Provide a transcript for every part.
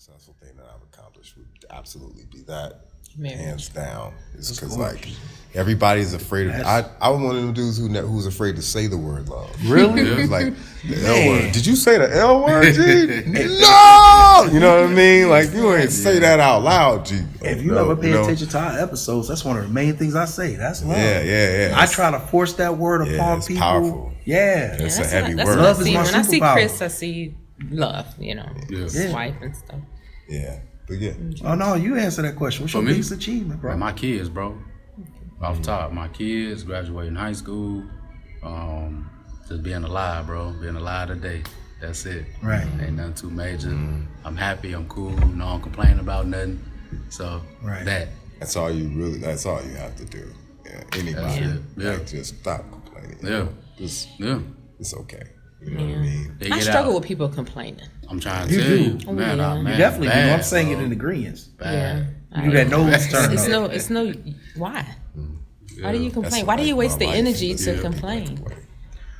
successful thing that I've accomplished would absolutely be that. Marriage. Hands down. It's because like everybody's afraid of. I'm one of them dudes who's afraid to say the word love. Really? It was like the L word. Did you say the L word, G? No. You know what I mean? Like you ain't say that out loud, G. If you ever pay attention to our episodes, that's one of the main things I say. That's love. Yeah. I try to force that word upon it's people. Powerful. Yeah, it's a That's heavy what word. Love is I see. my When I see superpower. Kris, I see love. His wife and stuff. Yeah, but yeah. Oh no, you answer that question. What's your biggest achievement, bro? My kids, bro. Off top, my kids graduating high school, just being alive, bro. Being alive today. That's it. Right. Ain't nothing too major. I'm happy. I'm cool. No, I'm complaining about nothing. So That's all you have to do. Yeah, anybody. Like, just stop complaining. It's okay. You know what I mean? I struggle with people complaining. I'm trying to tell you. Man, you definitely do. I'm saying it in agreements. Bad. You do that nose turn. It's no. Why? Why do you complain? Why do you waste the energy to complain?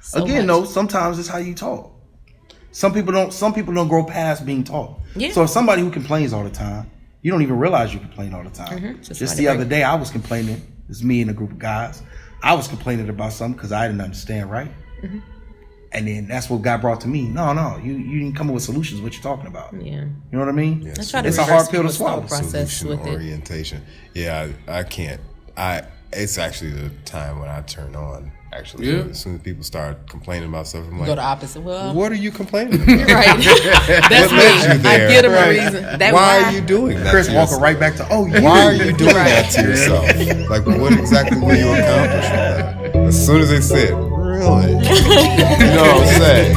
So Again, much. though, sometimes it's how you talk. Some people don't grow past being taught. Yeah. So if somebody who complains all the time, you don't even realize you complain all the time. Just the other day, I was complaining. It's me and a group of guys. I was complaining about something because I didn't understand, right? And then that's what got brought to me. No, you didn't come up with solutions. What you talking about? Yeah. You know what I mean? I try to it's a hard pill to swallow. Process with it. Orientation. Yeah, I can't. It's actually the time when I turn on. Actually, as soon as people start complaining about stuff, I'm like, go the opposite. Well, what are you complaining about? Right. That's me. I get him a reason. Why are you doing that? Kris walking right back to, why are you doing that to yourself? Like, what exactly will you accomplish with that? As soon as they said, really? You know what I'm saying?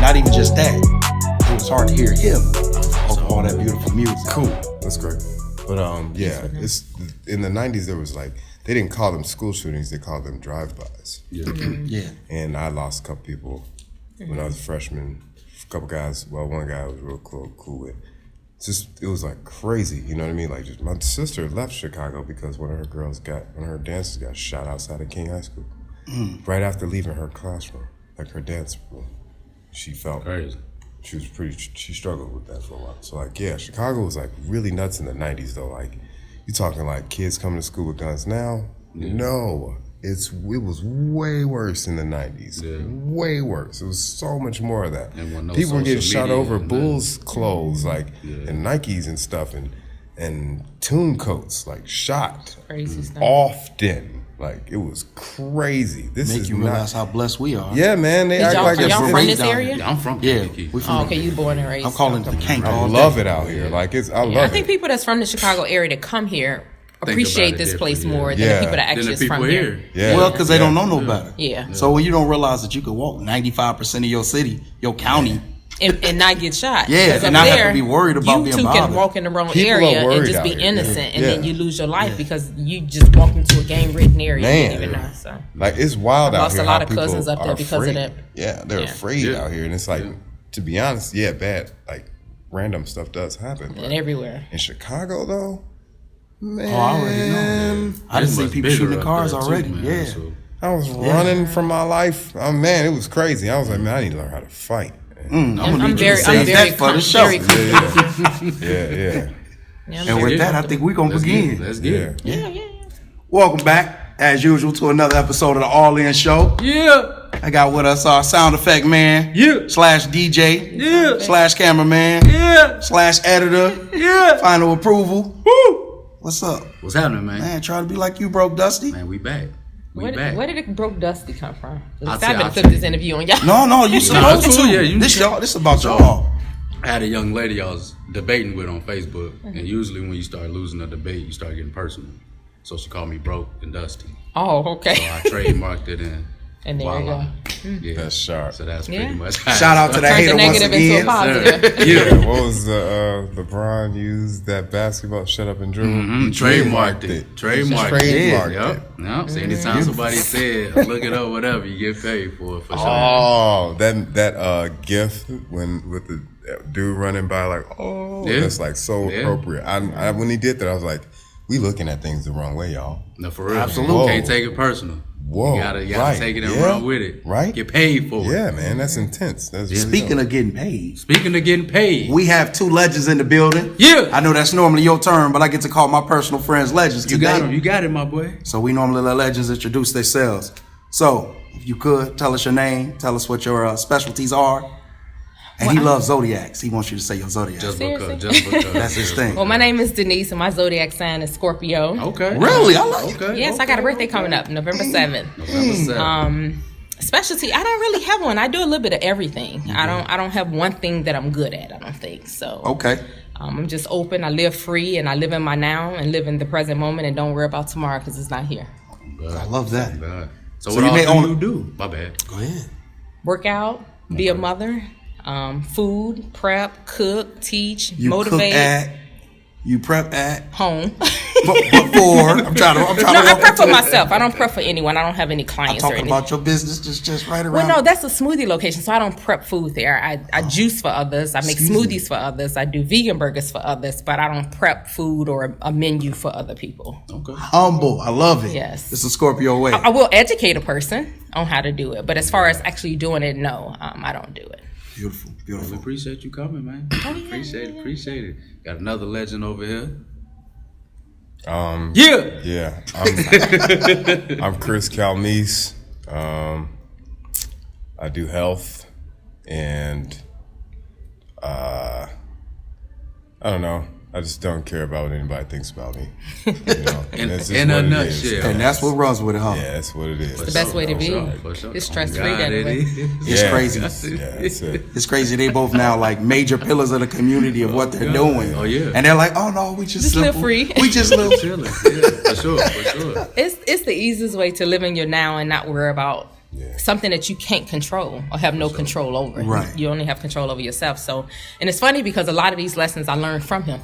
Not even just that. It was hard to hear him over all that beautiful music. Cool. That's great. But it's in the 90s there was like, they didn't call them school shootings, they called them drive-bys. Yeah. And I lost a couple people when I was a freshman. A couple guys, one guy I was real cool with. It was like crazy, you know what I mean? Like, just my sister left Chicago because one of her dancers got shot outside of King High School. Right after leaving her classroom, like her dance room. She felt crazy. She struggled with that for a while. So like, yeah, Chicago was like really nuts in the 90s though. Like, you talking like kids coming to school with guns now? No. It was way worse in the 90s. Way worse. It was so much more of that. People were getting shot over Bulls clothes, like and Nikes and stuff, and tune coats, like shot Crazy stuff. Often. Like, it was crazy. This Make you realize how blessed we are. Yeah, man. They act like y'all from this area? Yeah, I'm from Kankakee. Okay, you born and raised. I'm calling it the Kankakee. I love it out here. Like, I love it. I think people that's from the Chicago area that come here appreciate this place more than the people that actually is from here. Yeah. Well, because they don't know no better. Yeah. So when you don't realize that you could walk 95% of your city, your county, and not get shot. Yeah, and not have to be worried about being You too bothered. can walk in the wrong People area are and just be worried out here. innocent, and then you lose your life because you just walked into a gang-ridden area. Man. You didn't even know. So like, it's wild I out lost here. a lot how of cousins people up there are because of afraid. that. Yeah, they're afraid out here, and it's like, to be honest, bad. Like, random stuff does happen. and everywhere. In Chicago, though, man, I already know. I just see people shooting the cars already. Man, so. I was running for my life. Oh man, it was crazy. I was like, man, I need to learn how to fight. I'm very Yeah. And with that, I think we're going to begin. Let's get it. Yeah. Welcome back, as usual, to another episode of the All In Show. Yeah. I got with us our sound effect man, slash DJ, slash cameraman, slash editor, final approval. Woo! What's up? What's happening, man? Man, try to be like you, broke Dusty. Man, we back. Where did it broke Dusty come from? I'll I've tell- been I'll flip tell this you. interview on y'all. No, you supposed it's to. cool, yeah, This about y'all. I had a young lady I was debating with on Facebook, and usually when you start losing a debate, you start getting personal. So she called me broke and dusty. Oh, okay. So I trademarked it, and And there you go. Yeah. That's sharp. So that's pretty much. Shout out to that Turn the hater once negative into a again. positive. Yeah, what was LeBron used that basketball shut up and dribble? Trademarked it. Trademarked it. Trademarked it. Yep. So anytime somebody said, look it up, whatever, you get paid for it for sure. Oh, that gif with the dude running by that's like so appropriate. I when he did that, I was like, we looking at things the wrong way, y'all. No, for real. Absolutely. You can't take it personal. Whoa, You gotta take it and run with it. Right. Get paid for it. Yeah, man, that's intense. That's really Speaking dope. of getting paid, Speaking of getting paid. we have two legends in the building. Yeah. I know that's normally your turn, but I get to call my personal friends legends You today. got him. You got it, my boy. So we normally let legends introduce themselves. So if you could tell us your name, tell us what your specialties are. And he loves zodiacs. He wants you to say your zodiac. Just Seriously? because. That's his thing. Well, my name is Denise, and my zodiac sign is Scorpio. Okay. Really? I like it. Okay. Yes, I got a birthday coming up, November 7th. November 7th. Specialty, I don't really have one. I do a little bit of everything. I don't have one thing that I'm good at, I don't think. So Okay. I'm just open. I live free, and I live in my now and live in the present moment, and don't worry about tomorrow because it's not here. I love that. God. So So what you all may do own- you do? My bad. Go ahead. Work out, be a mother, food, prep, cook, teach, You motivate, cook at, you prep at, home. but for, I'm trying No, to I walk prep into for it. myself. I don't prep for anyone. I don't have any I'm clients or talking anything. about your business just right around. Well, no, that's a smoothie location, so I don't prep food there. I juice for others. I make Excuse smoothies for others. I do vegan burgers for others, but I don't prep food or a menu for other people. Okay. Humble. I love it. Yes. It's a Scorpio way. I will educate a person on how to do it, but as far as actually doing it, no, I don't do it. Beautiful. We Beautiful. appreciate you coming, man. Appreciate it. Got another legend over here. Yeah, I'm Kris Calmese. I do health, and I don't know. I just don't care about what anybody thinks about me. You know? And that's just In a what it nutshell. is. And that's what runs with it, huh? Yeah, that's what it is. The best way to be. For sure. It's stress-free God, that it way. is. It's Yeah. crazy. Yeah, that's it. It's crazy. They both now like major pillars of the community of what they're doing. Oh, yeah. And they're like, oh no, we just live simple. free. We just live. Chilling. Yeah, for sure. It's the easiest way to live in your now and not worry about something that you can't control or have no control over. Right. You only have control over yourself. So, and it's funny because a lot of these lessons I learned from him.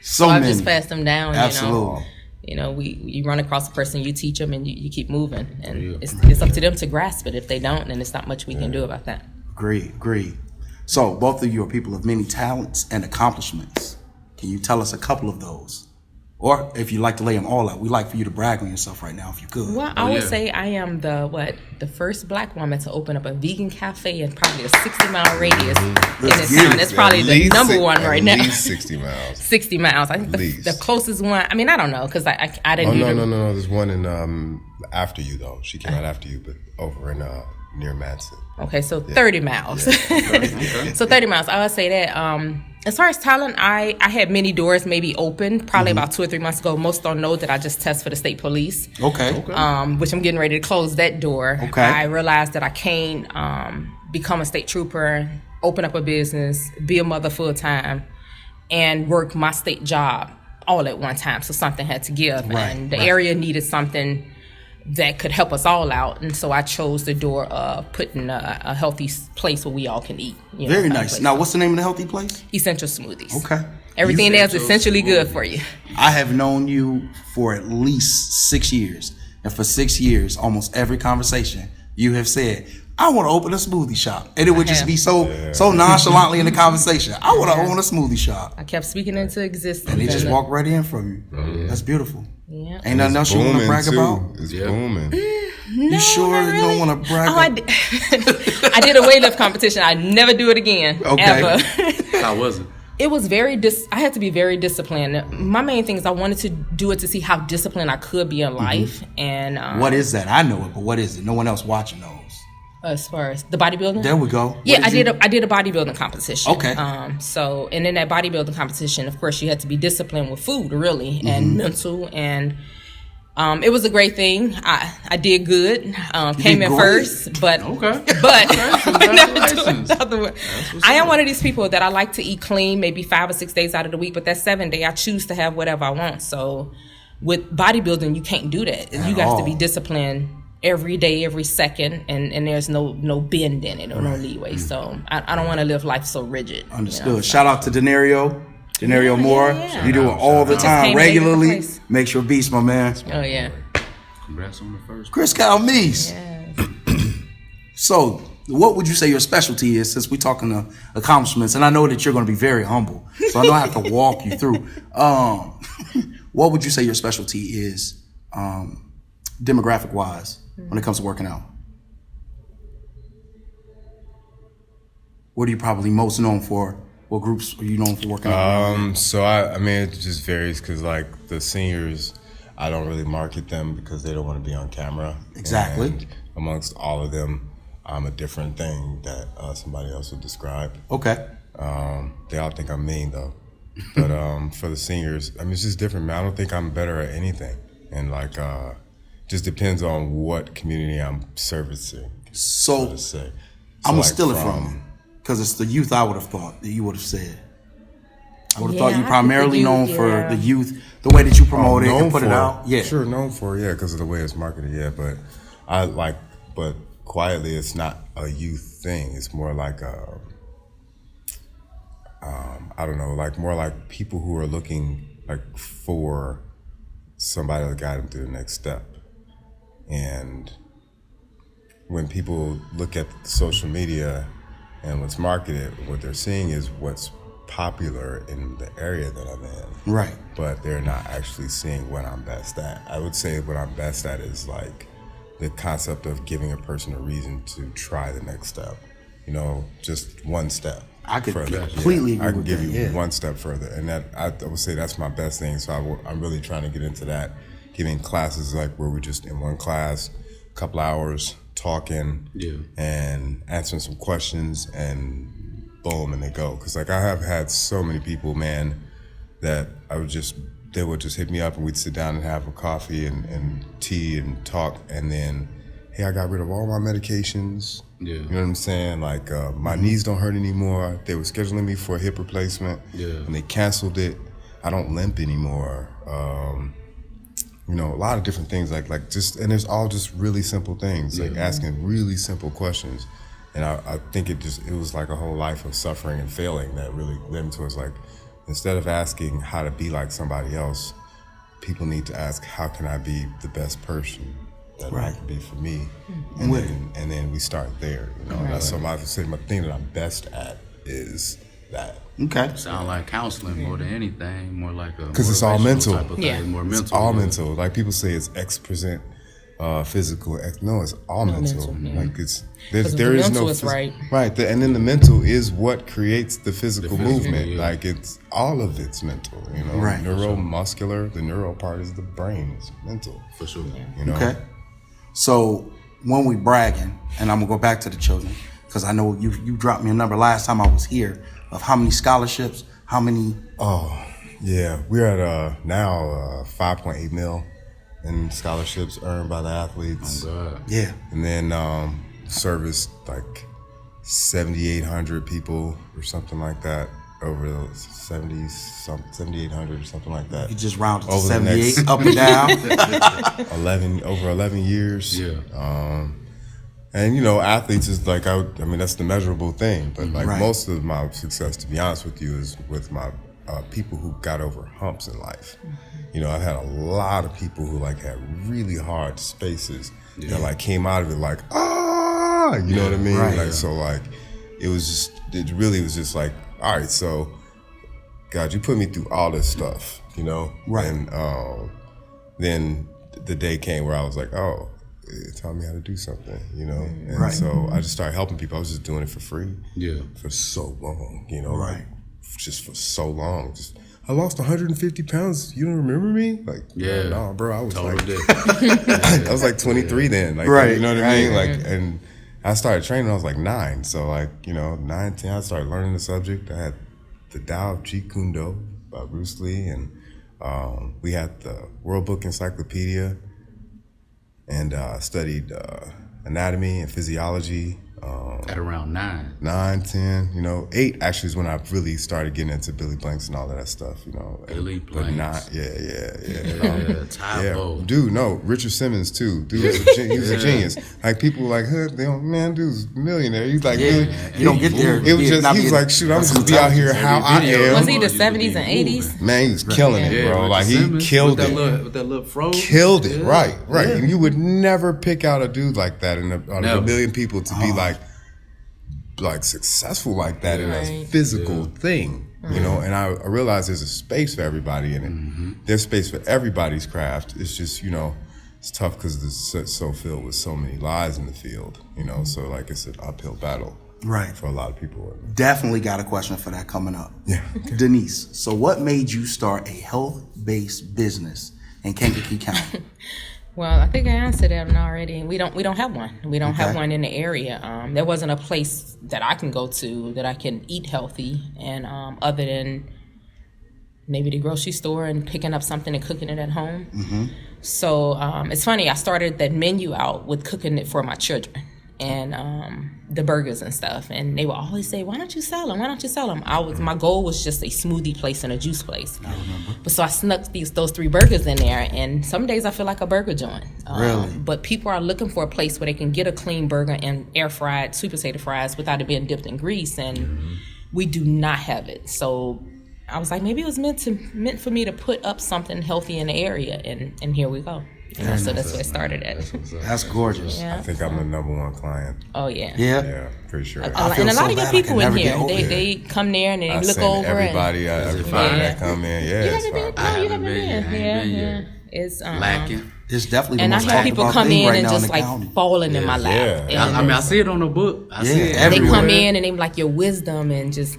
So I many. just passed them down. Absolutely. You know, you run across a person, you teach them, and you keep moving, and it's up to them to grasp it. If they don't, then it's not much we can do about that. Agreed. So both of you are people of many talents and accomplishments. Can you tell us a couple of those? Or if you'd like to lay them all out, we'd like for you to brag on yourself right now if you could. Well, I would say I am the first black woman to open up a vegan cafe in probably a 60-mile radius in this town. That's probably the number one right now. At least 60 miles. 60 miles. I think the closest one. I mean, I don't know because I didn't. Oh no. There's one in after you though. She came out after you, but over in near Madison. Okay, so 30 miles. So 30 miles. I would say that. As far as talent, I had many doors maybe open probably about 2 or 3 months ago. Most don't know that I just test for the state police. Okay. Which I'm getting ready to close that door. Okay. I realized that I can't become a state trooper, open up a business, be a mother full time, and work my state job all at one time. So something had to give, and the area needed something that could help us all out, and so I chose the door of putting a healthy place where we all can eat. Very nice. Now, what's the name of the healthy place? Essential Smoothies. Okay. Everything there is essentially good for you. I have known you for at least 6 years. And for 6 years, almost every conversation, you have said, I want to open a smoothie shop. And it would just be so nonchalantly in the conversation. I want to own a smoothie shop. I kept speaking into existence. And they just walk right in from you. That's beautiful. Yeah. Ain't nothing else you want to brag about? It's booming. You sure you don't want to brag Oh, I about? I did a weightlift competition. I never do it again. Okay. Ever. How was it? It was I had to be very disciplined. My main thing is I wanted to do it to see how disciplined I could be in life. And What is that? I know it, but what is it? No one else watching those. as far as the bodybuilding? There we go. Yeah, I did a bodybuilding competition. Okay. So, and in that bodybuilding competition, of course, you had to be disciplined with food, really, and mental, and it was a great thing. I did good. Came in great. first, but Congratulations. I am one of these people that I like to eat clean, maybe 5 or 6 days out of the week, but that 7th day I choose to have whatever I want. So, with bodybuilding, you can't do that. You got to be disciplined every day, every second, and there's no bend in it or no leeway. So I don't want to live life so rigid. Understood. You know? Shout out to Denario Moore. Yeah. You do it all the Just time, came to make it a regularly. place. Makes you a beast, my man. Oh yeah. Congrats on the first. Kris Calmese. Yes. So, what would you say your specialty is, since we're talking to accomplishments? And I know that you're going to be very humble, so I know I have to walk you through. What would you say your specialty is, demographic-wise, when it comes to working out? What are you probably most known for? What groups are you known for working out? So I mean, it just varies because like the seniors, I don't really market them because they don't want to be on camera. Exactly. And amongst all of them, I'm a different thing that somebody else would describe. Okay. They all think I'm mean though. But for the seniors, I mean, it's just different, man. I don't think I'm better at anything. And like, just depends on what community I'm servicing. So, to say. I'm going to like steal it from you, because it's the youth I would have thought that you would have said. I would have thought you I primarily think the known youth, for yeah. the youth, the way that you promote it known and put it for out. Yeah. Sure, known for it, yeah, because of the way it's marketed, yeah. But but quietly, it's not a youth thing. It's more like I don't know, like more like people who are looking like for somebody to guide them through the next step. And when people look at social media and what's marketed, what they're seeing is what's popular in the area that I'm in. Right. But they're not actually seeing what I'm best at. I would say what I'm best at is like the concept of giving a person a reason to try the next step. You know, just one step. I could further. completely agree I can with give that, you yeah. one step further, and that I would say that's my best thing. So I'm really trying to get into that, giving classes like where we're just in one class, a couple hours talking, and answering some questions, and boom, and they go. Because like I have had so many people, man, that they would just hit me up and we'd sit down and have a coffee and tea and talk, and then, hey, I got rid of all my medications. Yeah. You know what I'm saying? Like my knees don't hurt anymore. They were scheduling me for a hip replacement, and they canceled it. I don't limp anymore. You know, a lot of different things like just, and it's all just really simple things, like asking really simple questions. And I think it was like a whole life of suffering and failing that really led me towards like, instead of asking how to be like somebody else, people need to ask, how can I be the best person that I can be for me? And then we start there, you know. That's so I would say my thing that I'm best at is that. Okay. Sound like counseling more than anything, more like a Because it's all motivational mental. type of thing, more mental. It's all mental. Like people say it's X% physical. No, it's all mental. Like there is no right. Right. And then the mental is what creates the physical movement. Like it's all of it's mental. You know, Right. Neuromuscular. The neural part is the brain. It's mental. For sure. You know. Okay. So when we bragging, and I'm gonna go back to the children, because I know you dropped me a number last time I was here of how many scholarships, how many. Oh, yeah. We're at now 5.8 mil in scholarships earned by the athletes. Oh, God. Yeah. And then serviced like 7,800 people or something like that over the 7,800 or something like that. You just rounded to Over the 78, next- up and down. over 11 years. Yeah. And you know, athletes is like I mean that's the measurable thing. But like Right. most of my success, to be honest with you, is with my people who got over humps in life. You know, I've had a lot of people who like had really hard spaces that like came out of it like you know what I mean? Right. Like so like it really was just like, all right, so God, you put me through all this stuff, you know? Right. And then the day came where I was like, oh, it taught me how to do something, you know? And Right. so I just started helping people. I was just doing it for free Yeah. for so long, you know? Right. Like, just for so long. I lost 150 pounds. You don't remember me? Like, Yeah. no, bro, I was Total like, different. I was like 23 then. Like, Right, you know what I mean? right. Like, and I started training when I was like 9. So like, you know, 9, 10, I started learning the subject. I had the Tao of Jeet Kune Do by Bruce Lee, and we had the World Book Encyclopedia, and studied anatomy and physiology, At around 9. 9, 10, 8 actually is when I really started getting into Billy Blanks and all of that stuff, Billy But Blanks. yeah. Typo. Dude, no, Richard Simmons too. Dude was he was a genius. Like people like, huh, they don't, man, dude's a millionaire. He's like, really? You don't get there. It was just, he was like, shoot, I'm just gonna be out here how I am. Was he the 70s and 80s? Man, he was killing it, bro. Like he Simmons, killed with it. With that little fro. Killed it, right. Yeah. And you would never pick out a dude like that out of a million people to be like successful like that in a physical thing, and I realize there's a space for everybody in it. There's space for everybody's craft. It's just, it's tough because it's so filled with so many lies in the field, so like it's an uphill battle. Right. For a lot of people. Definitely got a question for that coming up. Yeah. Okay. Denise, so what made you start a health-based business in Kankakee County? Well, I think I answered that already. We don't have one. We don't have one in the area. There wasn't a place that I can go to that I can eat healthy, and other than maybe the grocery store and picking up something and cooking it at home. Mm-hmm. So it's funny. I started that menu out with cooking it for my children and the burgers and stuff, and they would always say, "Why don't you sell them? Why don't you sell them?" My goal was just a smoothie place and a juice place. I remember. But so I snuck those 3 burgers in there, and some days I feel like a burger joint. Really? But people are looking for a place where they can get a clean burger and air fried, sweet potato fries without it being dipped in grease, and we do not have it. So I was like, maybe it was meant for me to put up something healthy in the area, and here we go. So that's where it started at. That's gorgeous. Yeah. I think I'm the number 1 client. Oh yeah. Yeah, pretty sure. And a lot of your people in here, they come there and they look over. Everybody that come in, You haven't been? No, you haven't been. Yeah. It's lacking. It's definitely the and I most have talked people about come thing in right and now in just the like county. falling in my lap. Yeah. And I mean, I see it on the book. I see it. they everywhere. come in and they like your wisdom and just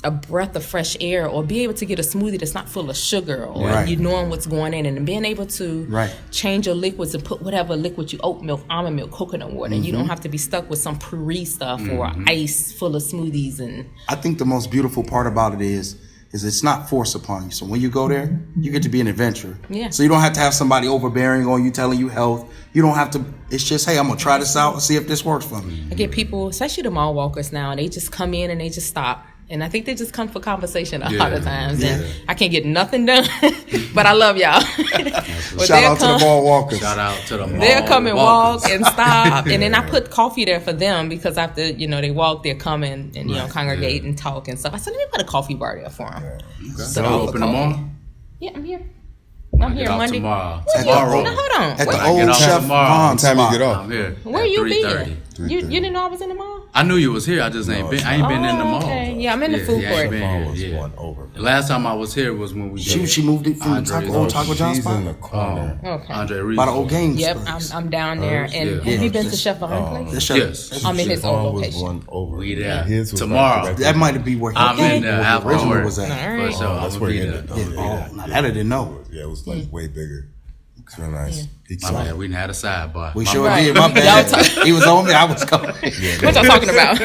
a breath of fresh air, or be able to get a smoothie that's not full of sugar, or Right. you knowing what's going in, and being able to Right. change your liquids and put whatever liquid you, oat milk, almond milk, coconut water. You don't have to be stuck with some puree stuff or ice full of smoothies. And I think the most beautiful part about it is it's not forced upon you. So when you go there, you get to be an adventurer. Yeah. So you don't have to have somebody overbearing on you, telling you health. You don't have to. It's just, hey, I'm gonna try this out and see if this works for me. I get people, especially the mall walkers now, they just come in and they just stop. And I think they just come for conversation a lot of times. And I can't get nothing done, but I love y'all. But Shout out to the mall walkers. Shout out to the mall they'll come and walkers. walk and stop. And then I put coffee there for them because after, they walk, they'll come and congregate and talk and stuff. I said, let me put a coffee bar there for them. So you open tomorrow? Yeah, I'm here. I'm here Get off Monday. tomorrow. At the Tomorrow. old- No, hold on. At the When I get old off Chef tomorrow. Vaughn What time you spot. get off? I'm here. Where at you 3:30. been? You didn't know I was in the mall? I knew you was here. I just ain't been. I ain't been in the mall. Okay. Yeah, I'm in the food I court. ain't been here. Was Yeah. one over. The last time I was here was when we She moved it from the Andre- old Taco John She's spot in the corner. Okay. Andre Reese. by the old game Yep, space. I'm down there. And yeah. have you been to Chef Vaughn place? This shit- Yes. I'm in his Vaughn old was location. one over. We there. His was Tomorrow. Like That might be where I'm in there the after original work. was at. All right. For sure. that's I'm where gonna he be ended there. up. Oh, now that I didn't know. Yeah, it was like way bigger. It's real nice. He My bad. We done had a sidebar. We My sure bad. did. My Y'all bad. He was on me. I was coming. What y'all talking about?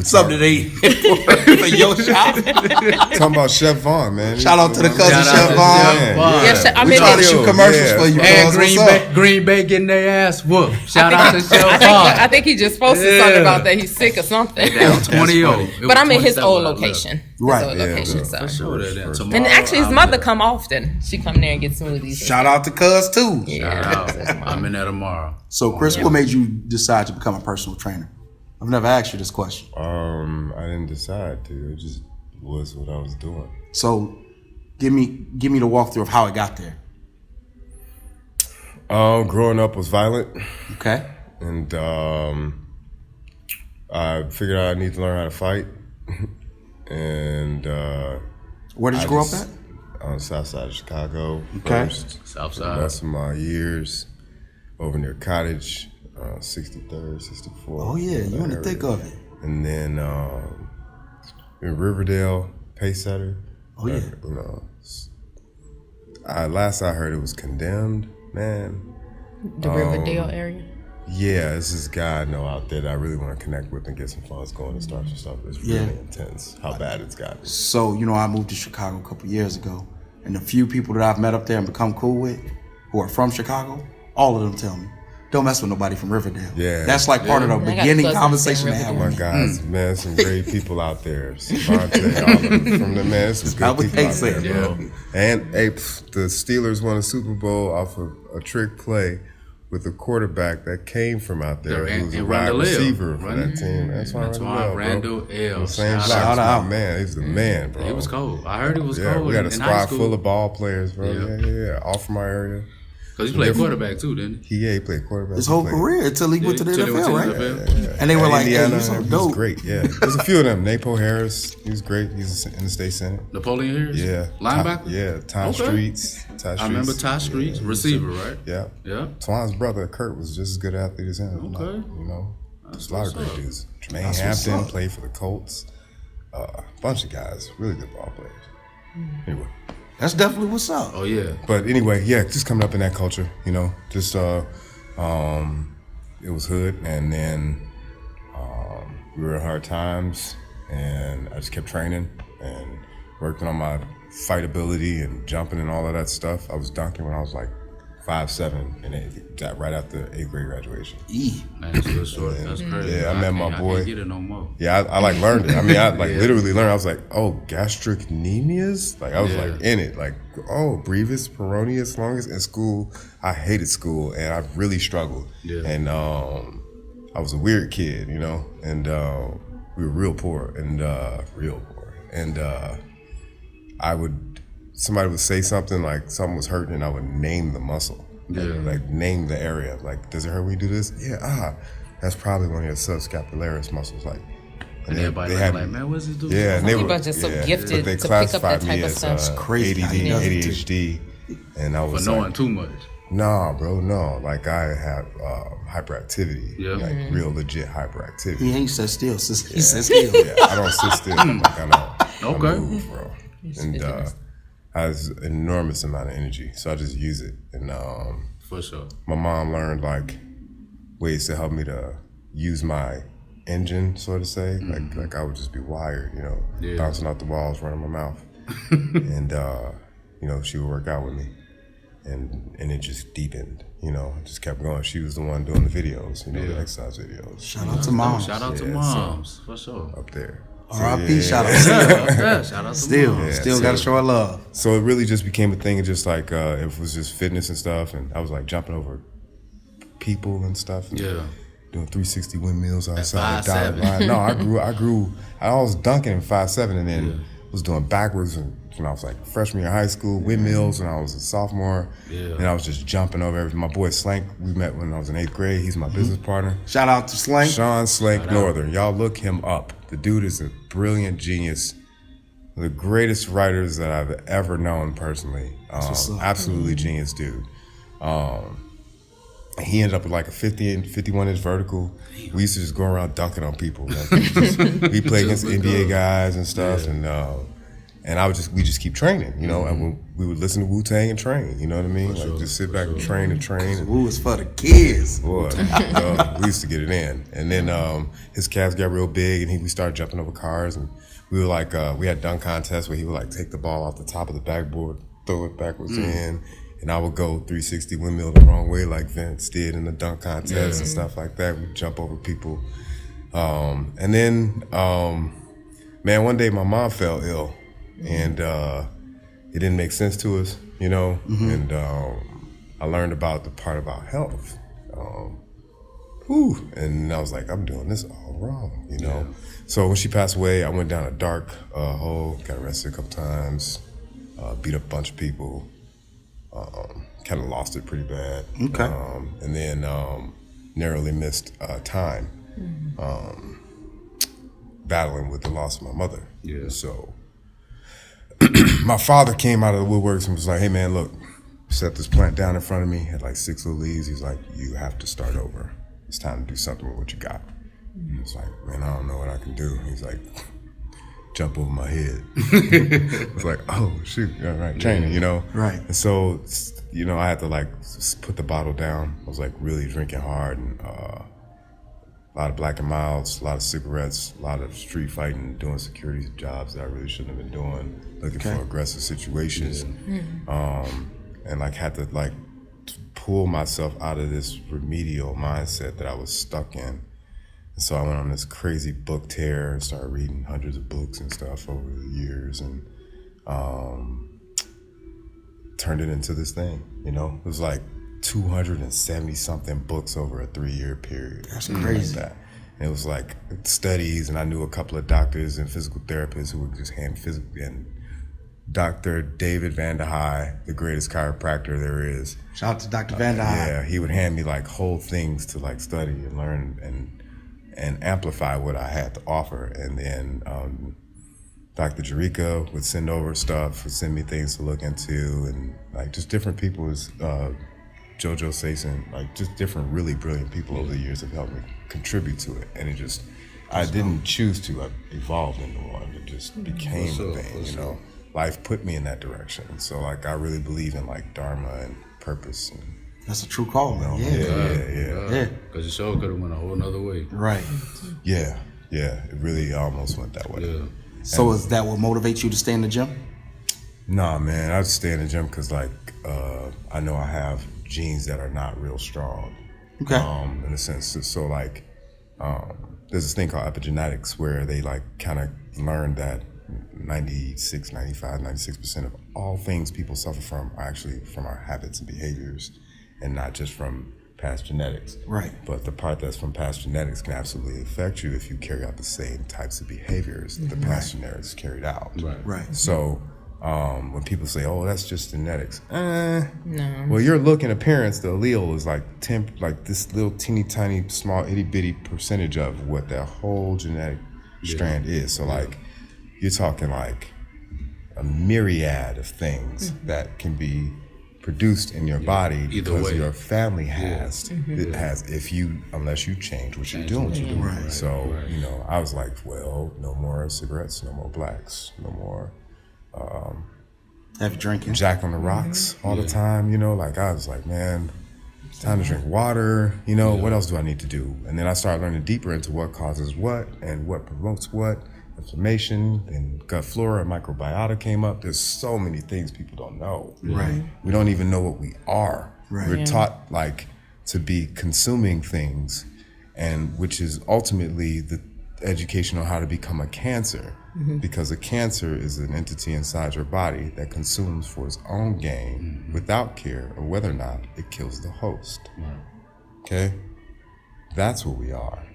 Something they for your shop. Talking about Chef Vaughn, man. Shout out to the cousin Shout out Chef to Vaughn. Chef Vaughn. Yeah, Chef- I'm We in trying to it. shoot commercials for you, And cuz. Green What's Bay, up? Green Bay getting their ass whooped. Shout out to Chef I Vaughn. think he just posted something about that he's sick or something. Down 20-0. But I'm in his old location. Right, His old yeah, location. bro. So. For sure. Then tomorrow, And actually, his I'm mother there. come often. She come there and get smoothies. Shout out to cuz too. Yeah. Shout out. I'm in there tomorrow. So, Chris, what made you decide to become a personal trainer? I've never asked you this question. I didn't decide to. It just was what I was doing. So, give me the walkthrough of how it got there. Growing up was violent, Okay. and I figured out I need to learn how to fight. And Where did you grow up at? on the south side of Chicago. Okay. First. Southside. Rest of my years over near Cottage, 63rd, 64. Oh yeah, you in the area. thick of it. And then in Riverdale, Pacesetter. Oh yeah. Last I heard it was condemned, man. The Riverdale area. Yeah, it's this guy I know out there that I really want to connect with and get some funds going and start some stuff. It's really Yeah. intense how bad it's gotten. So, I moved to Chicago a couple years ago, and the few people that I've met up there and become cool with, who are from Chicago, all of them tell me, Don't mess with nobody from Riverdale. Yeah. That's like part of the I got beginning cousins conversation in to have. Oh my guys, man, some great people out there. Savante, all of them from the man, some Not good what people they out say, there, bro. bro. And the Steelers won a Super Bowl off of a trick play with a quarterback that came from out there. Yeah, He was a and wide Randall L. receiver for that team. That's why Randall L. The same Shout block as out. my man. He's the man, bro. He was cold. I heard he was Yeah, cold. we had a in high squad school. full of ball players, bro. Yeah. Yeah, all from our area. Because he played quarterback too, didn't he? He played quarterback. His He whole played- career until he went to the Till he went NFL, to right? the NFL. And they were like, hey, Indiana, you so he was dope. great. Yeah, there's a few of them. Napo Harris, he was great. He's in the state senate. Napoleon Harris? Yeah, Linebacker? Ty Okay. Streets. I remember Ty Streets, receiver, right? Yeah. Yeah. Twan's brother Kurt was just as good an athlete as him. Okay. You know, there's a lot of what's great up. dudes. Jermaine That's what's Hampton up. played for the Colts. A bunch of guys, really good ball players. Anyway. That's definitely what's up. Oh, yeah. But anyway, yeah, just coming up in that culture, you know, just it was hood, and then we were in hard times, and I just kept training and working on my fight ability and jumping and all of that stuff. I was dunking when I was like 5'7", and that right after 8th grade graduation. Man, that's a good story. That's crazy. Yeah, I met my boy. I can't get it no more. Yeah, I like learned it. I mean, I like literally learned. I was like, oh, gastric anemias? Like I was like in it. Like, oh, brevis, peroneus, longus. In school, I hated school, and I really struggled. Yeah. And I was a weird kid, you know, and we were real poor. And somebody would say something like something was hurting, and I would name the muscle. Like name the area. Like, does it hurt when you do this? Yeah, that's probably one of your subscapularis muscles. Like, and everybody like, man, what's this doing? Yeah, and they Some were people are just so but gifted they to pick up classified that type me of as stuff. Crazy. ADD, ADHD, and I was For knowing like, too much. nah, bro, no. Like I have hyperactivity, Yeah. like real legit hyperactivity. He ain't sit still. He sit still. Yeah, I don't sit still. Like I know. Okay. I move, bro. And I have an enormous amount of energy, so I just use it. And For sure. my mom learned like ways to help me to use my engine, so to say. Like I would just be wired, you know, bouncing off the walls, running my mouth, and you know, she would work out with me, and it just deepened. You know, it just kept going. She was the one doing the videos, you know, the exercise videos. Shout out to mom. Shout out to moms. For sure. Up there. R.I.P. Shout out to Yeah, shout out to Still, moms. still got to show her love. So it really just became a thing of just like it was just fitness and stuff, and I was like jumping over people and stuff. And Yeah. doing 360 windmills outside the 5'7". dotted line. No, I grew. I was dunking in 5'7", and then was doing backwards when I was like freshman year of high school, windmills when I was a sophomore, and I was just jumping over everything. My boy Slank, we met when I was in 8th grade. He's my business partner. Shout out to Slank. Sean Slank Northern. Y'all look him up. The dude is a brilliant genius. The greatest writers that I've ever known personally. Absolutely genius dude. He ended up with like a 50 and 51 inch vertical. We used to just go around dunking on people. Like, we played against NBA guys and stuff, and we just keep training, you know. And we would listen to Wu-Tang and train, you know what I mean? Like just sit back and train and train. And, Woo is for the kids. boy, we used to get it in. And then his calves got real big, and we started jumping over cars. And we were like, we had dunk contests where he would like take the ball off the top of the backboard, throw it backwards in. And I would go 360 windmill the wrong way like Vince did in the dunk contest and stuff like that. We'd jump over people. And then, man, one day my mom fell ill, and it didn't make sense to us, you know. And I learned about the part about health. And I was like, I'm doing this all wrong, you know. So when she passed away, I went down a dark hole, got arrested a couple times, beat up a bunch of people. Kind of lost it pretty bad. Okay. And then narrowly missed time battling with the loss of my mother. Yeah. So my father came out of the woodworks and was like, hey man, look, set this plant down in front of me, had like 6 little leaves. He's like, you have to start over. It's time to do something with what you got. And it's like, man, I don't know what I can do. He's like, jump over my head. It's like, oh shoot, all right, training, you know. Right. And so, you know, I had to like put the bottle down. I was like really drinking hard, and a lot of black and milds, a lot of cigarettes, a lot of street fighting, doing security jobs that I really shouldn't have been doing, looking for aggressive situations, and like had to like pull myself out of this remedial mindset that I was stuck in. And so I went on this crazy book tear and started reading hundreds of books and stuff over the years, and turned it into this thing. It was like 270 something books over a 3-year period. That's crazy. Like that. And it was like studies, and I knew a couple of doctors and physical therapists who would just hand physical, and Dr. David Van der High, the greatest chiropractor there is. Shout out to Dr. Van der High. Yeah, he would hand me like whole things to like study and learn and amplify what I had to offer. And then Dr. Jerika would send over stuff, would send me things to look into, and like just different people, Jojo Sason, like just different really brilliant people over the years have helped me contribute to it. And it just, I didn't choose to, I evolved into one. It just became a thing, Life put me in that direction. So like I really believe in like dharma and purpose. And, that's a true call, man. Yeah. Because the show could have went a whole nother way. Right. Yeah. It really almost went that way. Yeah. So is that what motivates you to stay in the gym? Nah, man, I just stay in the gym because like I know I have genes that are not real strong. Okay. In a sense, so like there's this thing called epigenetics where they like kind of learned that 96% of all things people suffer from are actually from our habits and behaviors, and not just from past genetics. Right. But the part that's from past genetics can absolutely affect you if you carry out the same types of behaviors the past genetics carried out. Right. So when people say, "Oh, that's just genetics," No. well, your look and appearance, the allele is like this little teeny tiny small itty bitty percentage of what that whole genetic strand is. So like you're talking like a myriad of things that can be produced in your body because your family has it has unless you change what you're doing. Right. So I was like, well, no more cigarettes, no more blacks, no more heavy drinking, Jack on the rocks all the time. Like I was like, man, it's time to drink water. What else do I need to do? And then I started learning deeper into what causes what and what promotes what. Inflammation and gut flora and microbiota came up. There's so many things people don't know. Right. We don't even know what we are. Right. We're taught like to be consuming things, and which is ultimately the education on how to become a cancer, because a cancer is an entity inside your body that consumes for its own gain without care of whether or not it kills the host. Okay? That's what we are.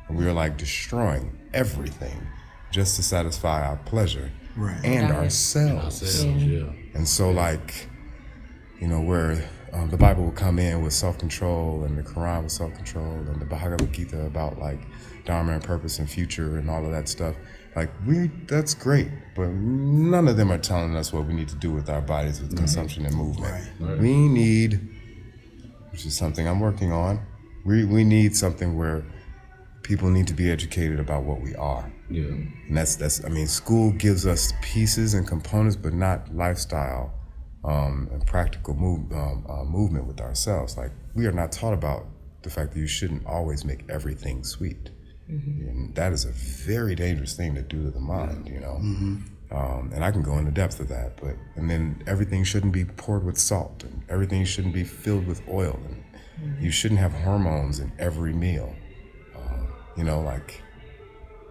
And we are like destroying everything just to satisfy our pleasure and ourselves. And so like, where the Bible will come in with self-control, and the Quran with self-control, and the Bhagavad Gita about like dharma and purpose and future and all of that stuff. Like that's great, but none of them are telling us what we need to do with our bodies with consumption and movement. We need, which is something I'm working on, we need something where people need to be educated about what we are. Yeah. And that's school gives us pieces and components, but not lifestyle and practical movement with ourselves. Like we are not taught about the fact that you shouldn't always make everything sweet. And that is a very dangerous thing to do to the mind, and I can go into depth of that, and then everything shouldn't be poured with salt, and everything shouldn't be filled with oil, and you shouldn't have hormones in every meal. Like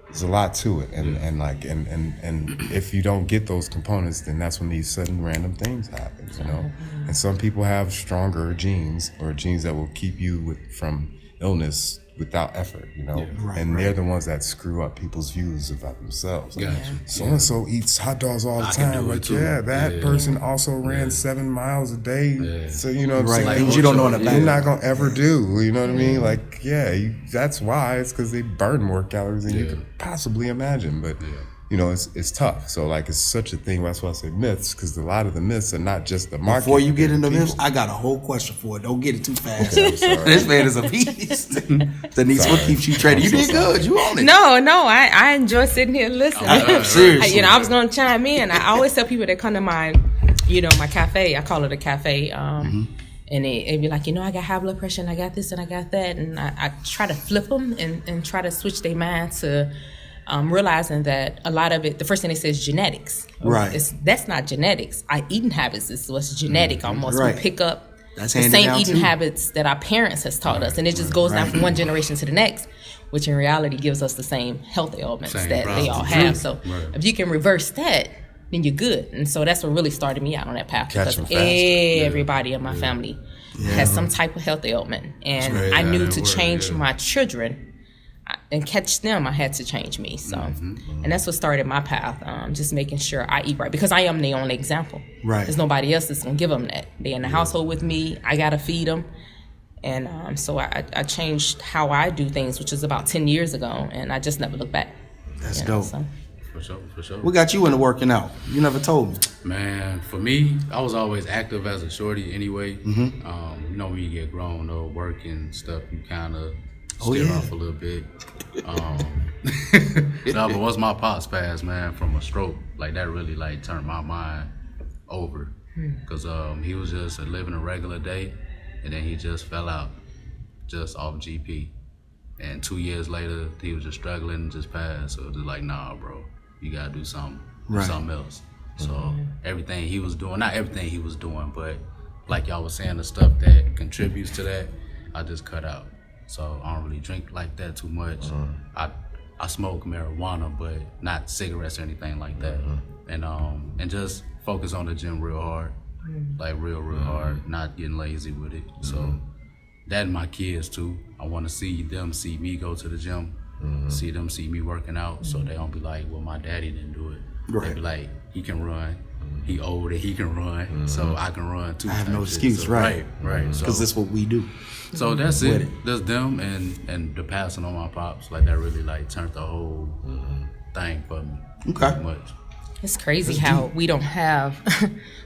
there's a lot to it, and if you don't get those components, then that's when these sudden random things happen, And some people have stronger genes, or genes that will keep you from illness without effort, and they're the ones that screw up people's views about themselves. Like, so-and-so eats hot dogs all the time. Like, that person also ran 7 miles a day. So, what I'm saying? Like, things you don't know in the back. You're not going to ever do, you know what I mean? Like, that's why. It's because they burn more calories than you could possibly imagine. But, it's tough. So, like, it's such a thing. That's why I say myths, because a lot of the myths are not just the market. Before you get into myths, I got a whole question for it. Don't get it too fast. I'm sorry. This man is a beast. Denise, what keeps you trading? You did good. You on it. No, I enjoy sitting here listening. Seriously. I was going to chime in. I always tell people that come to my cafe. I call it a cafe. And they be like, I got high blood pressure, and I got this, and I got that. And I try to flip them and try to switch their mind to realizing that a lot of it, the first thing they say is genetics. Right. That's not genetics. Our eating habits is what's genetic almost. Right. We pick up That's the handed same down eating too. habits that our parents has taught us, and it just goes down from one generation to the next, which in reality gives us the same health ailments that they all have. So if you can reverse that, then you're good. And so that's what really started me out on that path, Catch because 'em faster. everybody in my family has some type of health ailment, and I knew to change my children and catch them, I had to change me. So, and that's what started my path. Just making sure I eat right, because I am the only example. Right. There's nobody else that's gonna give them that. They're in the household with me. I gotta feed them, and so I changed how I do things, which is about 10 years ago, and I just never looked back. That's dope. So. For sure. What got you into working out? You never told me. Man, for me, I was always active as a shorty anyway. You know, when you get grown though, work and stuff, you kind of steer off a little bit. No, but once my pops passed, man, from a stroke, like that really like turned my mind over. Cause he was just living a regular day, and then he just fell out, just off GP. And 2 years later, he was just struggling and just passed. So it was just like, nah, bro, you gotta do something, something else. So everything he was doing, not everything he was doing, but like y'all was saying, the stuff that contributes to that, I just cut out. So I don't really drink like that too much. I smoke marijuana, but not cigarettes or anything like that. And just focus on the gym real hard, like real hard, not getting lazy with it. So that and my kids too. I want to see them see me go to the gym, see them see me working out, so they don't be like, well, my daddy didn't do it. Right. They be like, he can run. He old and he can run, so I can run too. I have no shit. excuse, So, right? Right. So Because that's what we do. so that's it. That's them and the passing on my pops. Like that really like turned the whole thing for me. Okay. Pretty much. It's crazy how we don't have,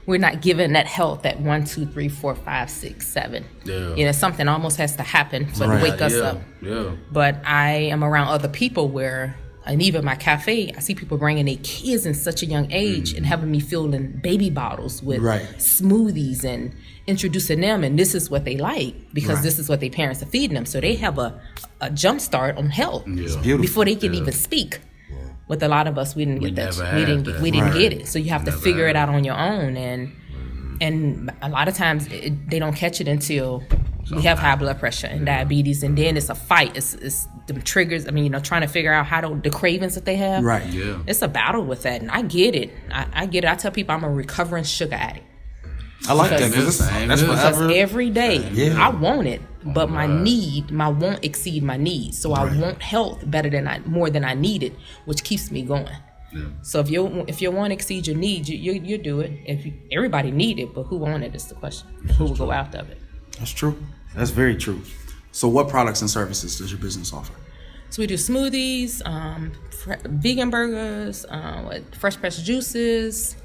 we're not given that health at 1, 2, 3, 4, 5, 6, 7. Yeah. You know, something almost has to happen to wake us up. Yeah. But I am around other people where, and even my cafe, I see people bringing their kids in such a young age and having me filling baby bottles with smoothies and introducing them, and this is what they like because this is what their parents are feeding them. So they have a jump start on health before they can even speak. With a lot of us, we didn't get that. We didn't get it. So you have to figure it out on your own, and a lot of times they don't catch it until we have high blood pressure and diabetes, and then it's a fight. It's the triggers. I mean, you know, trying to figure out the cravings that they have. Right. Yeah. It's a battle with that, and I get it. I get it. I tell people I'm a recovering sugar addict. I like that. Because That's forever. every day I want it, but my want exceed my needs. So I want health more than I need it, which keeps me going. Yeah. So if your want exceeds your needs, you do it. Everybody need it, but who want it is the question. Who will go after it? That's true. That's very true. So what products and services does your business offer? So we do smoothies, vegan burgers, fresh pressed juices,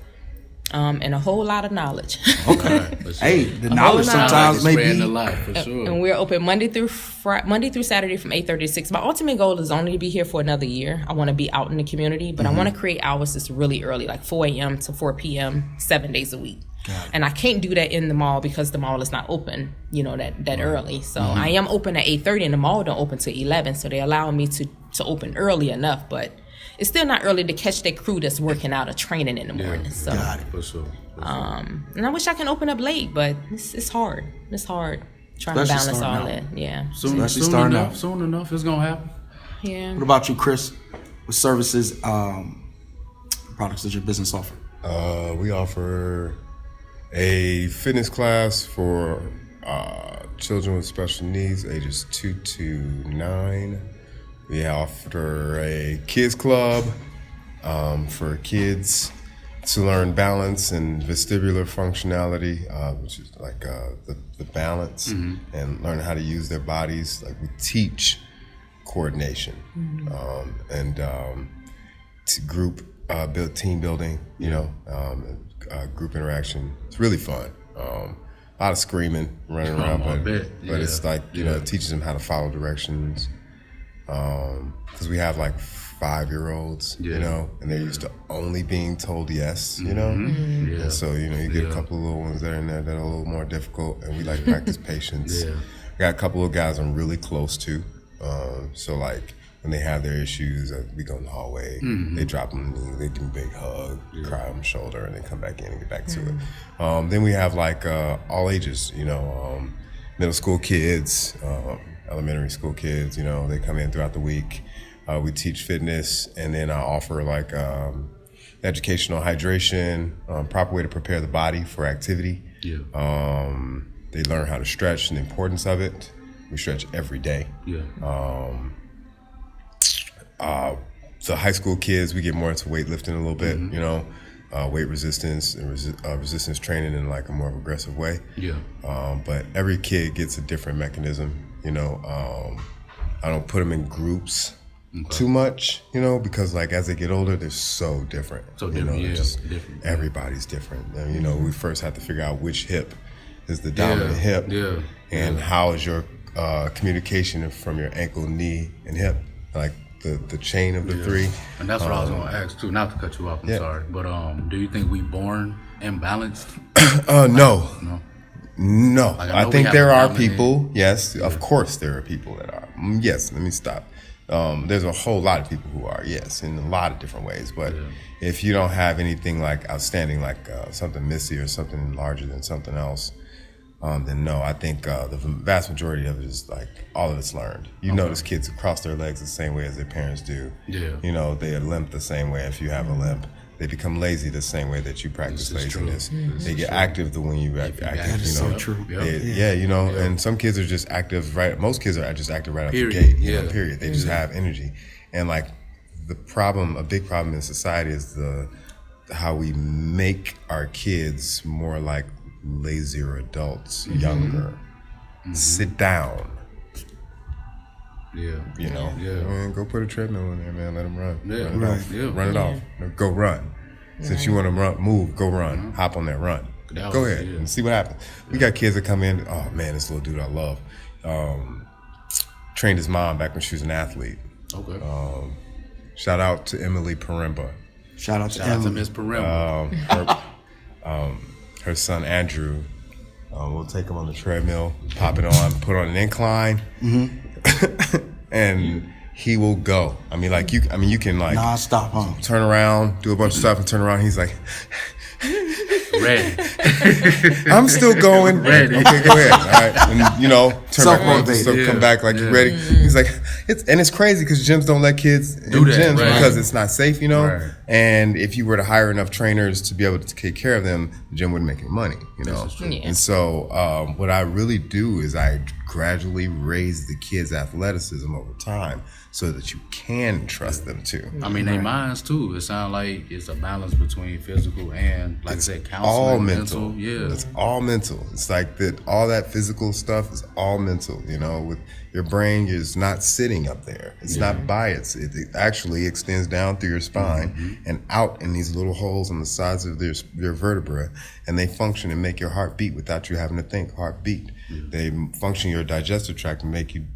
and a whole lot of knowledge. Okay. Hey, the knowledge sometimes may be. For sure. And we're open Monday through Saturday from 8:30 to 6. My ultimate goal is only to be here for another year. I want to be out in the community, but I want to create hours that's really early, like 4 a.m. to 4 p.m., 7 days a week. And I can't do that in the mall because the mall is not open, you know, that early. So I am open at 8:30, and the mall don't open till 11. So they allow me to open early enough, but it's still not early to catch that crew that's working out or training in the morning. So, For sure. and I wish I can open up late, but it's hard. It's hard trying to balance all that. Yeah. Soon enough, it's gonna happen. Yeah. What about you, Kris? What services, products does your business offer? We offer a fitness class for children with special needs, ages 2 to 9. We offer a kids club for kids to learn balance and vestibular functionality, which is like the balance and learn how to use their bodies. Like we teach coordination and team building, you know, group interaction. It's really fun. A lot of screaming, running around, but it's like, you know, it teaches them how to follow directions. Because we have like 5-year-olds, you know, and they're used to only being told yes, you know. And so, you know, you get a couple of little ones there and there that are a little more difficult, and we like practice patience. Got a couple of guys I'm really close to, so like when they have their issues, we go in the hallway, they drop them, they do a big hug, cry on the shoulder, and then come back in and get back to it. Then we have like all ages, middle school kids, elementary school kids, they come in throughout the week. We teach fitness, and then I offer like educational hydration, proper way to prepare the body for activity. Yeah. They learn how to stretch and the importance of it. We stretch every day. Yeah. So high school kids, we get more into weightlifting a little bit, weight resistance and resistance training in like a more aggressive way. Yeah. But every kid gets a different mechanism. I don't put them in groups too much, because like as they get older, they're so different. So different, different. Everybody's different. And, we first have to figure out which hip is the dominant hip, and how is your communication from your ankle, knee, and hip, like the chain of the three. And that's what I was gonna ask too. Not to cut you off, I'm sorry, but do you think we born imbalanced? No. Like, I think there are people. Yes, of course there are people that are. Yes, let me stop. There's a whole lot of people who are, yes, in a lot of different ways. But if you don't have anything like outstanding, like something missy or something larger than something else, then no. I think the vast majority of it is like all of it's learned. You notice kids who cross their legs the same way as their parents do. Yeah. They limp the same way if you have a limp. They become lazy the same way that you practice laziness. They get active the way you act active. So true. And some kids are just active most kids are just active right out the gate. Period. They just have energy. And like a big problem in society is how we make our kids more like lazier adults, younger. Sit down. Go put a treadmill in there, man. Let them run. Run it off. Go run. Since you want to move, go run. Hop on that run. Go ahead and see what happens. We got kids that come in. Oh man, this little dude I love. Trained his mom back when she was an athlete. Okay. Shout out to Emily Paremba. Shout out to Miss Paremba. Her son Andrew. We'll take him on the treadmill, pop it on, put on an incline. And he will go. You can like non-stop, huh? Turn around, do a bunch of stuff, and turn around. He's like, ready. I'm still going. Ready. Okay, go ahead. All right, and turn back on, come back like you're ready. He's like, it's crazy because gyms don't let kids in gyms because it's not safe, Right. And if you were to hire enough trainers to be able to take care of them, the gym wouldn't make any money, And so what I really do is I gradually raise the kids' athleticism over time so that you can trust them too. Their minds too. It sounds like it's a balance between physical and, like I said, counseling. All mental. It's all mental. It's like that. All that physical stuff is all mental. With your brain is not sitting up there. It's not by it. It actually extends down through your spine and out in these little holes on the sides of your vertebra, and they function and make your heart beat without you having to think. Heartbeat. They function your digestive tract and make you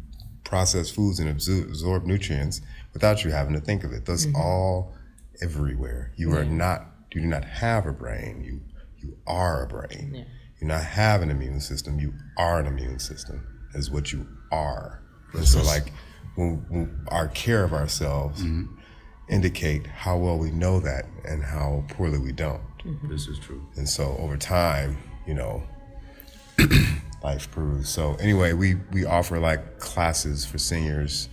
process foods and absorb nutrients without you having to think of it. That's all everywhere. You do not have a brain. You are a brain. You do not have an immune system. You are an immune system. That is what you are. And so like when our care of ourselves indicate how well we know that and how poorly we don't. This is true. And so over time, life proves. So anyway, we offer like classes for seniors,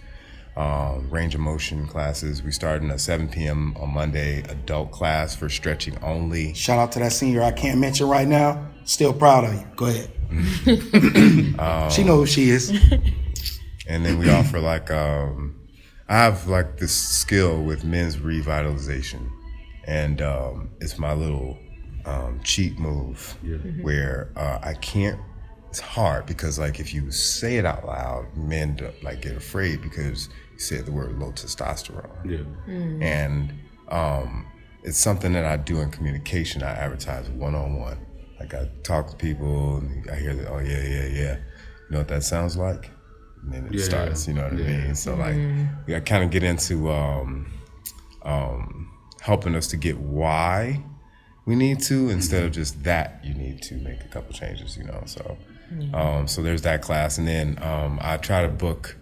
range of motion classes. We started at 7 p.m. on Monday, adult class for stretching only. Shout out to that senior I can't mention right now. Still proud of you. Go ahead. She knows who she is. And then we offer like, I have like this skill with men's revitalization. And it's my little cheat move where I can't. It's hard because like if you say it out loud, men like get afraid because you said the word low testosterone. And it's something that I do in communication. I advertise one-on-one. Like I talk to people and I hear that, oh yeah. You know what that sounds like? And then it starts, you know what I mean? So like I kind of get into helping us to get why we need to instead of just that you need to make a couple changes, So so there's that class, and then I try to book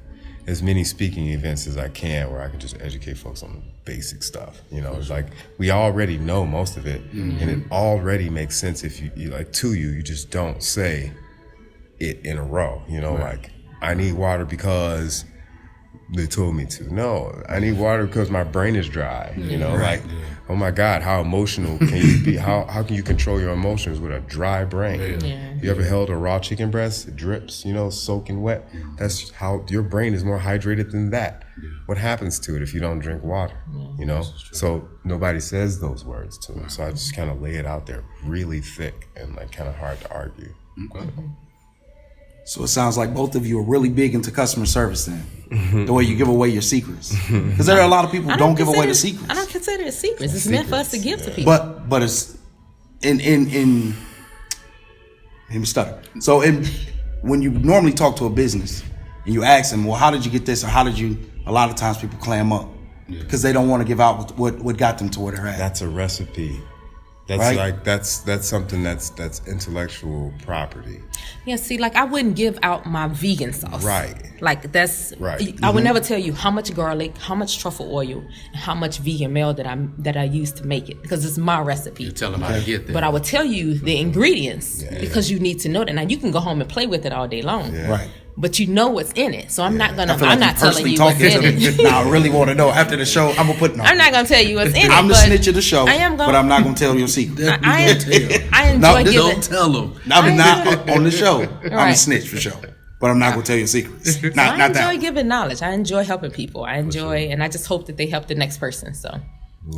as many speaking events as I can where I can just educate folks on the basic stuff. You know, it's like we already know most of it, and it already makes sense if you like to you. You just don't say it in a row. You know, like I need water because they told me to. No, I need water because my brain is dry. You know, like, oh my God, how emotional can you be? How can you control your emotions with a dry brain? You ever held a raw chicken breast? It drips, you know, soaking wet. That's how your brain is more hydrated than that. What happens to it if you don't drink water? You know, so nobody says those words to them. So I just kind of lay it out there really thick and like kind of hard to argue. So it sounds like both of you are really big into customer service then, the way you give away your secrets. Because there are a lot of people who don't give away the secrets. I don't consider it secrets. It's meant for us to give to people. But it's let me stutter. So when you normally talk to a business and you ask them, well, how did you get this or how did you? A lot of times people clam up because they don't want to give out what got them to where they're at. That's a recipe. That's right? like that's something that's intellectual property. Yeah, see, like I wouldn't give out my vegan sauce. Right. Like that's right. I would never tell you how much garlic, how much truffle oil, and how much vegan meal that I use to make it because it's my recipe. You tell them how to get there. But I would tell you the ingredients because you need to know that. Now you can go home and play with it all day long. Yeah. Right. But you know what's in it, so I'm not gonna. I'm I'm not telling you what's in it. Now I really want to know after the show. I'm gonna put. No, I'm not gonna tell you what's in it. I'm the snitch of the show. I am but I'm not gonna tell your secret. I enjoy giving. Don't tell them. I'm not on the show. I'm a snitch for sure. But I'm not gonna tell your secrets. I enjoy giving knowledge. I enjoy helping people. I enjoy, and I just hope that they help the next person. So.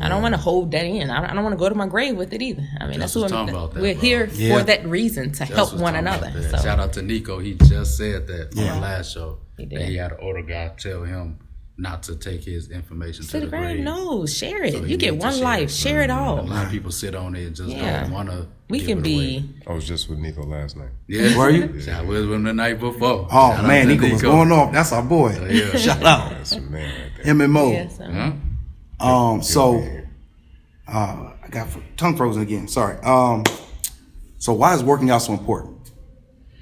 I don't want to hold that in. I don't want to go to my grave with it either. I mean, that's what we're here for that reason to help one another. So. Shout out to Nico. He just said that on the last show. He did. That he had an older guy tell him not to take his information to the grave. No, share it. So you get one life. Share it all. A lot of people sit on it and just don't want to. We can be. I was just with Nico last night. Yeah, were you? Yeah, I was with him the night before. Oh man, Nico was going off. That's our boy. Yeah. Shout out. That's a man right there. MMO. Yeah, so. I got tongue frozen again. Sorry. So why is working out so important?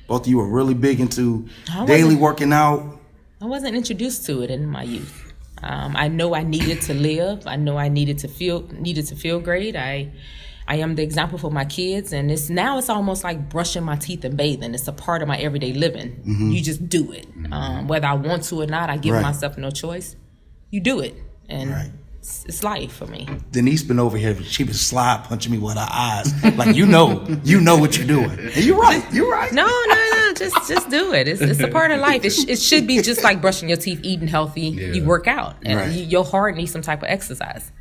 Both of you are really big into daily working out. I wasn't introduced to it in my youth. I know I needed to live. I know I needed to feel great. I am the example for my kids, and it's almost like brushing my teeth and bathing. It's a part of my everyday living. You just do it, whether I want to or not. I give myself no choice. You do it, and. It's life for me. Denise been over here. She been slide punching me with her eyes, like you know what you're doing. And you're right. No. Just do it. It's a part of life. It should be just like brushing your teeth, eating healthy. Yeah. You work out, and your heart needs some type of exercise.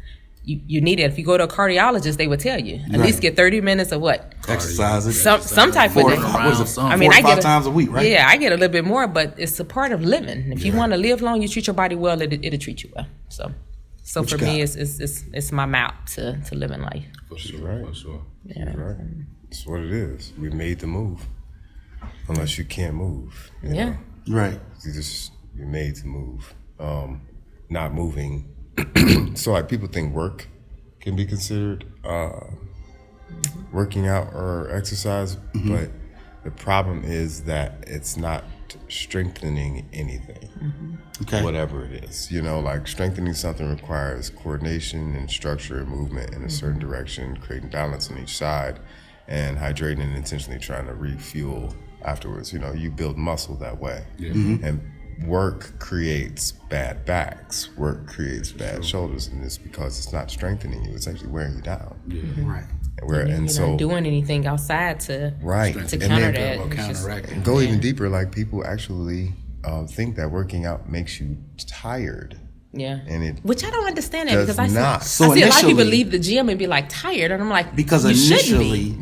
You need it. If you go to a cardiologist, they would tell you at least get 30 minutes of what exercise. Some type of. I mean, I get 4 times a week, right? Yeah, I get a little bit more, but it's a part of living. If you want to live long, you treat your body well. It'll treat you well. So for me, it's my map to living life. For sure, right. For sure. Yeah. Right. It's what it is. We made the move. Unless you can't move. You know? Right. You're made to move. Not moving. So like people think work can be considered working out or exercise, but the problem is that it's not strengthening anything. Okay. Whatever it is, like strengthening something requires coordination and structure and movement in a certain direction, creating balance on each side, and hydrating and intentionally trying to refuel afterwards. You build muscle that way. And work creates bad backs. Work creates bad shoulders, and it's because it's not strengthening you. It's actually wearing you down. Right. You're not doing anything outside to counter that. Counteract. Go even deeper. Like people actually think that working out makes you tired. Yeah. And which I don't understand that because I see a lot of people leave the gym and be like tired, and I'm like, because initially,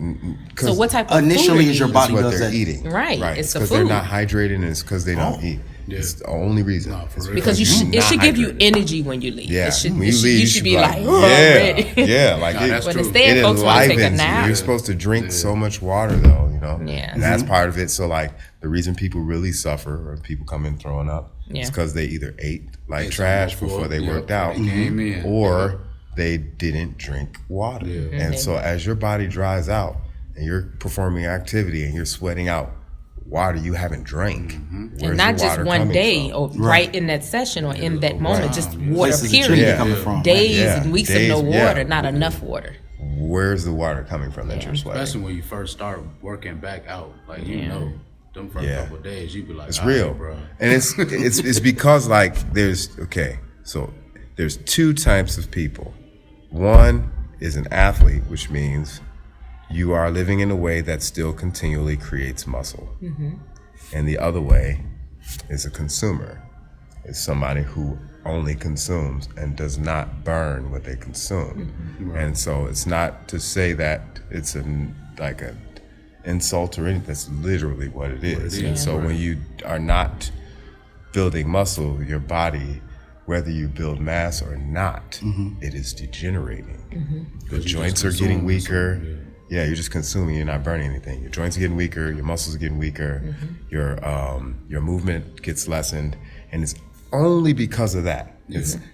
so what type of initially food is your body what does they're that. eating. Right. It's the because food. they're not hydrated, and it's because they don't eat. Yeah. It's the only reason. No, for real. Because it should give you energy when you leave. Yeah. It should, when you leave, you should be like, ready. Yeah, like that's when true. instead folks want to take a nap. You're supposed to drink so much water, though. Yeah. And that's part of it. So like the reason people really suffer or people come in throwing up is because they either ate like trash before they worked out, or they didn't drink water. And so as your body dries out and you're performing activity and you're sweating out water you haven't drank. And Where's not the just water one coming day from? or right in that session or in that moment, just water, Places the tree period. coming from. Days Yeah. and weeks Days, of no yeah. water, not enough water. Where's the water coming from that you're sweating? Especially when you first start working back out, like you know, them first Yeah. couple of days, you be like, It's "All real, right, bro." and it's because like there's two types of people. One is an athlete, which means you are living in a way that still continually creates muscle, and the other way is a consumer. It's somebody who only consumes and does not burn what they consume, and so it's not to say that it's like an insult or anything. That's literally what it is. And so when you are not building muscle, your body, whether you build mass or not, it is degenerating. The joints are getting weaker. Yeah, you're just consuming. You're not burning anything. Your joints are getting weaker. Your muscles are getting weaker. Your movement gets lessened, and it's only because of that.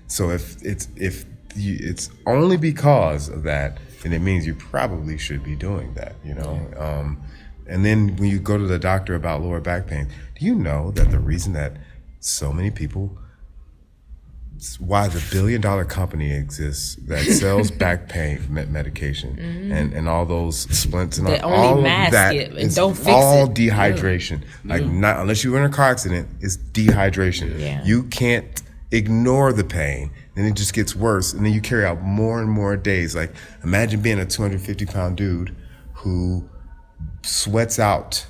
So if it's only because of that, then it means you probably should be doing that. You know. And then when you go to the doctor about lower back pain, do you know that the reason that so many people, why the $1 billion company exists that sells back pain medication and all those splints and all of that, and don't fix all it. dehydration. Like not unless you were in a car accident, it's dehydration. Yeah. You can't ignore the pain, and it just gets worse, and then you carry out more and more days. Like imagine being a 250-pound dude who sweats out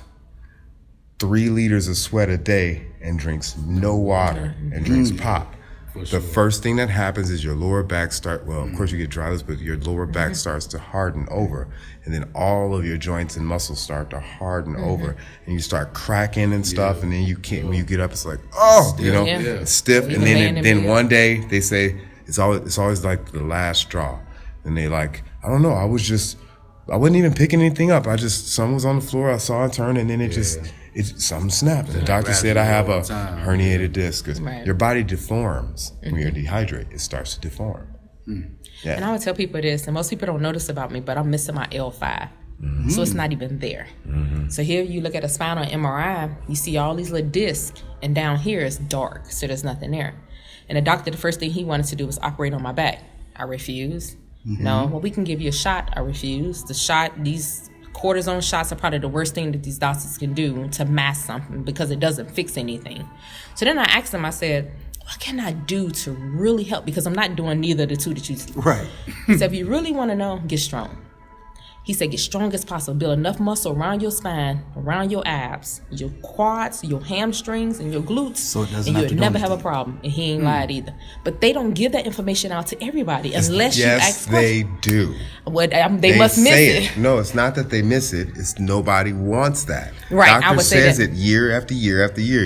3 liters of sweat a day and drinks no water and drinks pop. The first thing that happens is your lower back of course you get dryness, but your lower back starts to harden over, and then all of your joints and muscles start to harden over, and you start cracking and stuff, and then you can't, when you get up, it's like, it's stiff, and then one day they say it's always like the last straw, and they like, I don't know, I wasn't even picking anything up, something was on the floor, I saw it turn, and then something snapped. The doctor said I have a herniated disc. Your body deforms when you're dehydrated. It starts to deform. Yeah. And I would tell people this, and most people don't notice about me, but I'm missing my L5. So it's not even there. So here you look at a spinal MRI, you see all these little discs, and down here is dark, so there's nothing there. And the doctor, the first thing he wanted to do was operate on my back. I refused. No, well, we can give you a shot. I refused. These cortisone shots are probably the worst thing that these doctors can do to mask something because it doesn't fix anything. So then I asked him, I said, what can I do to really help? Because I'm not doing neither of the two that you do. Right. He said, if you really want to know, get strong. He said, get strong as possible. Build enough muscle around your spine, around your abs, your quads, your hamstrings, and your glutes. So it doesn't and have to you'll do never have a anything. problem. And he ain't lied either. But they don't give that information out to everybody unless you ask Yes, they questions. do. Well, they must miss say it. No, it's not that they miss it. It's nobody wants that. Right, I Doctor would say says that. it year after year after year.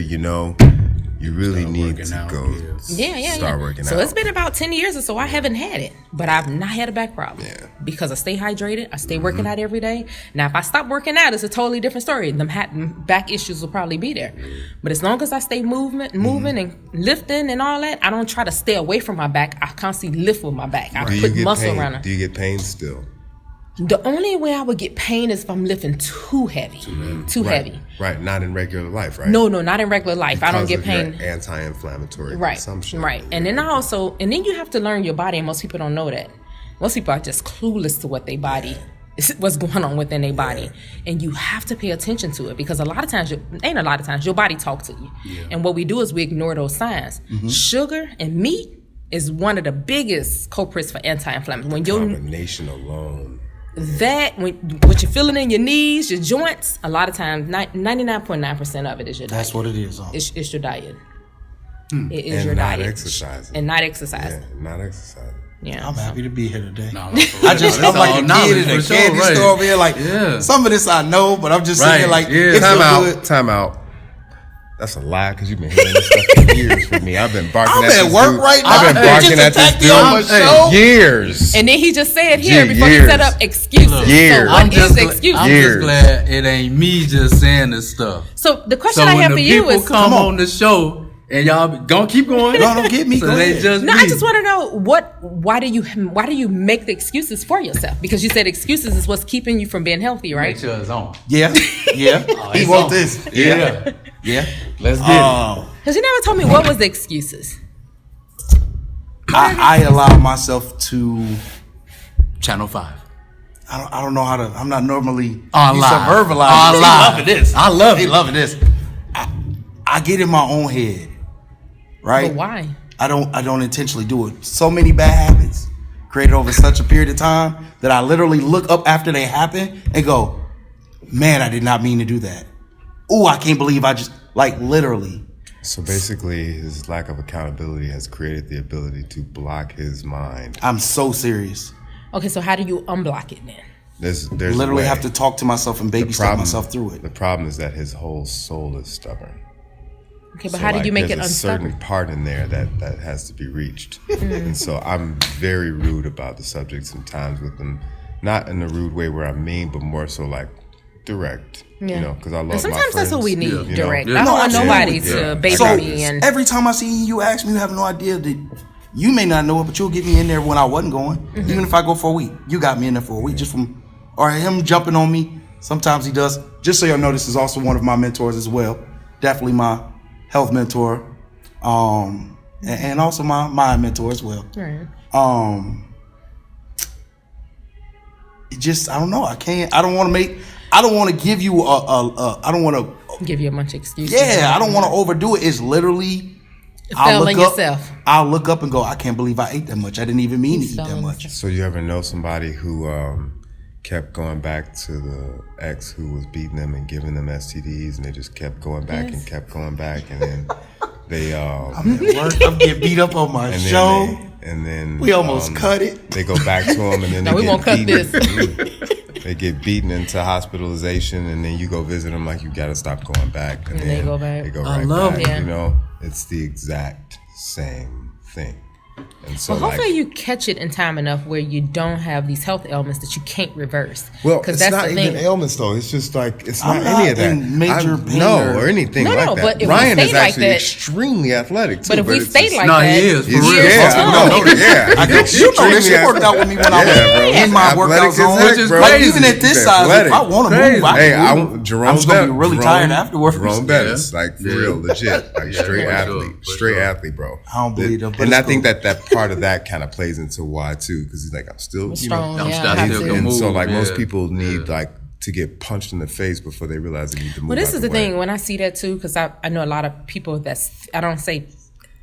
You really need working to out, go start working out. So it's been about 10 years or so I haven't had it, but I've not had a back problem because I stay hydrated. I stay working out every day. Now, if I stop working out, it's a totally different story. Them back issues will probably be there. But as long as I stay moving and lifting and all that, I don't try to stay away from my back. I constantly lift with my back. I put muscle around it. Do you get pain still? The only way I would get pain is if I'm lifting too heavy. Too heavy. Right, not in regular life, right? No, not in regular life. I don't get Because of pain. your anti-inflammatory Right, consumption. right. And then you have to learn your body, and most people don't know that. Most people are just clueless to what their body what's going on within their body, and you have to pay attention to it because a lot of times your body talks to you, and what we do is we ignore those signs. Sugar and meat is one of the biggest culprits for anti-inflammatory. When your Combination alone. what you're feeling in your knees, your joints, a lot of times 99.9% of it is your diet. That's what it is. It's your diet. It is And your not diet. exercising. And not exercising. Yeah, not exercising. Yeah. I'm happy to be here today. No, I'm like a kid in a candy store over here. Like some of this I know, but I'm just sitting here like it's so good. Time out. That's a lie because you've been hearing this stuff for years from me. I've been barking I'm at at this work dude. right now. I've been Hey, barking just at this attack me on my show. dude years. And then he just said here Gee, before he set up excuses. Years. So what is the excuse? I'm Years. just glad it ain't me just saying this stuff. So the question So I when have the for you people is, come on the show And y'all don't keep going. No, don't get me. So Go they ahead. just No, me. I just want to know why do you make the excuses for yourself? Because you said excuses is what's keeping you from being healthy, right? Make sure it's on. Yeah. Yeah. He it's wrote on. this. Yeah. Yeah. Let's get it. Because you never told me what was the excuses. I allow myself to. Channel 5. I don't know how to. I'm not normally used to Online. verbalize. He Online. loving this. I love He it. loving this. I get in my own head, right? But why? I don't intentionally do it. So many bad habits created over such a period of time that I literally look up after they happen and go, man, I did not mean to do that. Ooh, I can't believe I just, like, literally. So basically, his lack of accountability has created the ability to block his mind. I'm so serious. Okay, so how do you unblock it then? There's Literally a way. have to talk to myself and baby step myself through it. The problem is that his whole soul is stubborn. Okay, but So, how do you make it there's a certain unstubborn? part in there that has to be reached. And so I'm very rude about the subject sometimes with them, not in a rude way where I'm mean, but more so like direct. Yeah. You know, because I love And my sometimes that's what we friends, need, you know? direct. Yeah. I don't want absolutely. nobody Yeah. to baby So me and every time I see you ask me, you have no idea that you may not know it, but you'll get me in there when I wasn't going. Even if I go for a week, you got me in there for a week just from, or him jumping on me. Sometimes he does. Just so y'all know, this is also one of my mentors as well. Definitely my health mentor, and also my mind mentor as well. right. It just, I don't know. I don't want to give you I don't want to. Give you a bunch of excuses. Yeah, I don't want to overdo it. It's literally. Failing yourself. I'll look up and go, I can't believe I ate that much. I didn't even mean to eat that Failing much. So you ever know somebody who kept going back to the ex who was beating them and giving them STDs, and they just kept going back and kept going back, and then they I'm at work. I'm getting beat up on my and show. then We almost cut it. They go back to him, and then No, they we get won't cut beaten. They get beaten into hospitalization, and then you go visit them like you got to stop going back, and And then they go back. They go I right love back. it. Yeah. You know, it's the exact same thing. And so, Well, hopefully like, you catch it in time enough where you don't have these health ailments that you can't reverse. well, 'Cause it's that's not the even thing. ailments though. It's just like it's I'm not any not of that. in major pain no, or- or anything No, like no, that. but if we Ryan stay is like actually that- extremely athletic too. But if we it's stay just- like No, that, he is, for years real. yeah, to I come. know, yeah, I know, you know that she worked out with me when I was in my workout zone. Which is But crazy. even at this He's size, if athletic. I want to Crazy. move, I Hey, can move. Jerome I'm just gonna be Bettis- really Jerome- tired afterwards. Jerome Bettis, like for Yeah. real, legit, like Yeah, straight for athlete, sure, for straight sure. athlete, bro. I don't believe them, but And it's I think cool. that part of that kind of plays into why too, because he's like, I'm still, you Strong, know, I'm yeah, still- I have still to. can and so move, like most yeah. people need Yeah. like to get punched in the face before they realize they need to move. Well, this out is the way. thing. When I see that too, because I know a lot of people that's, I don't say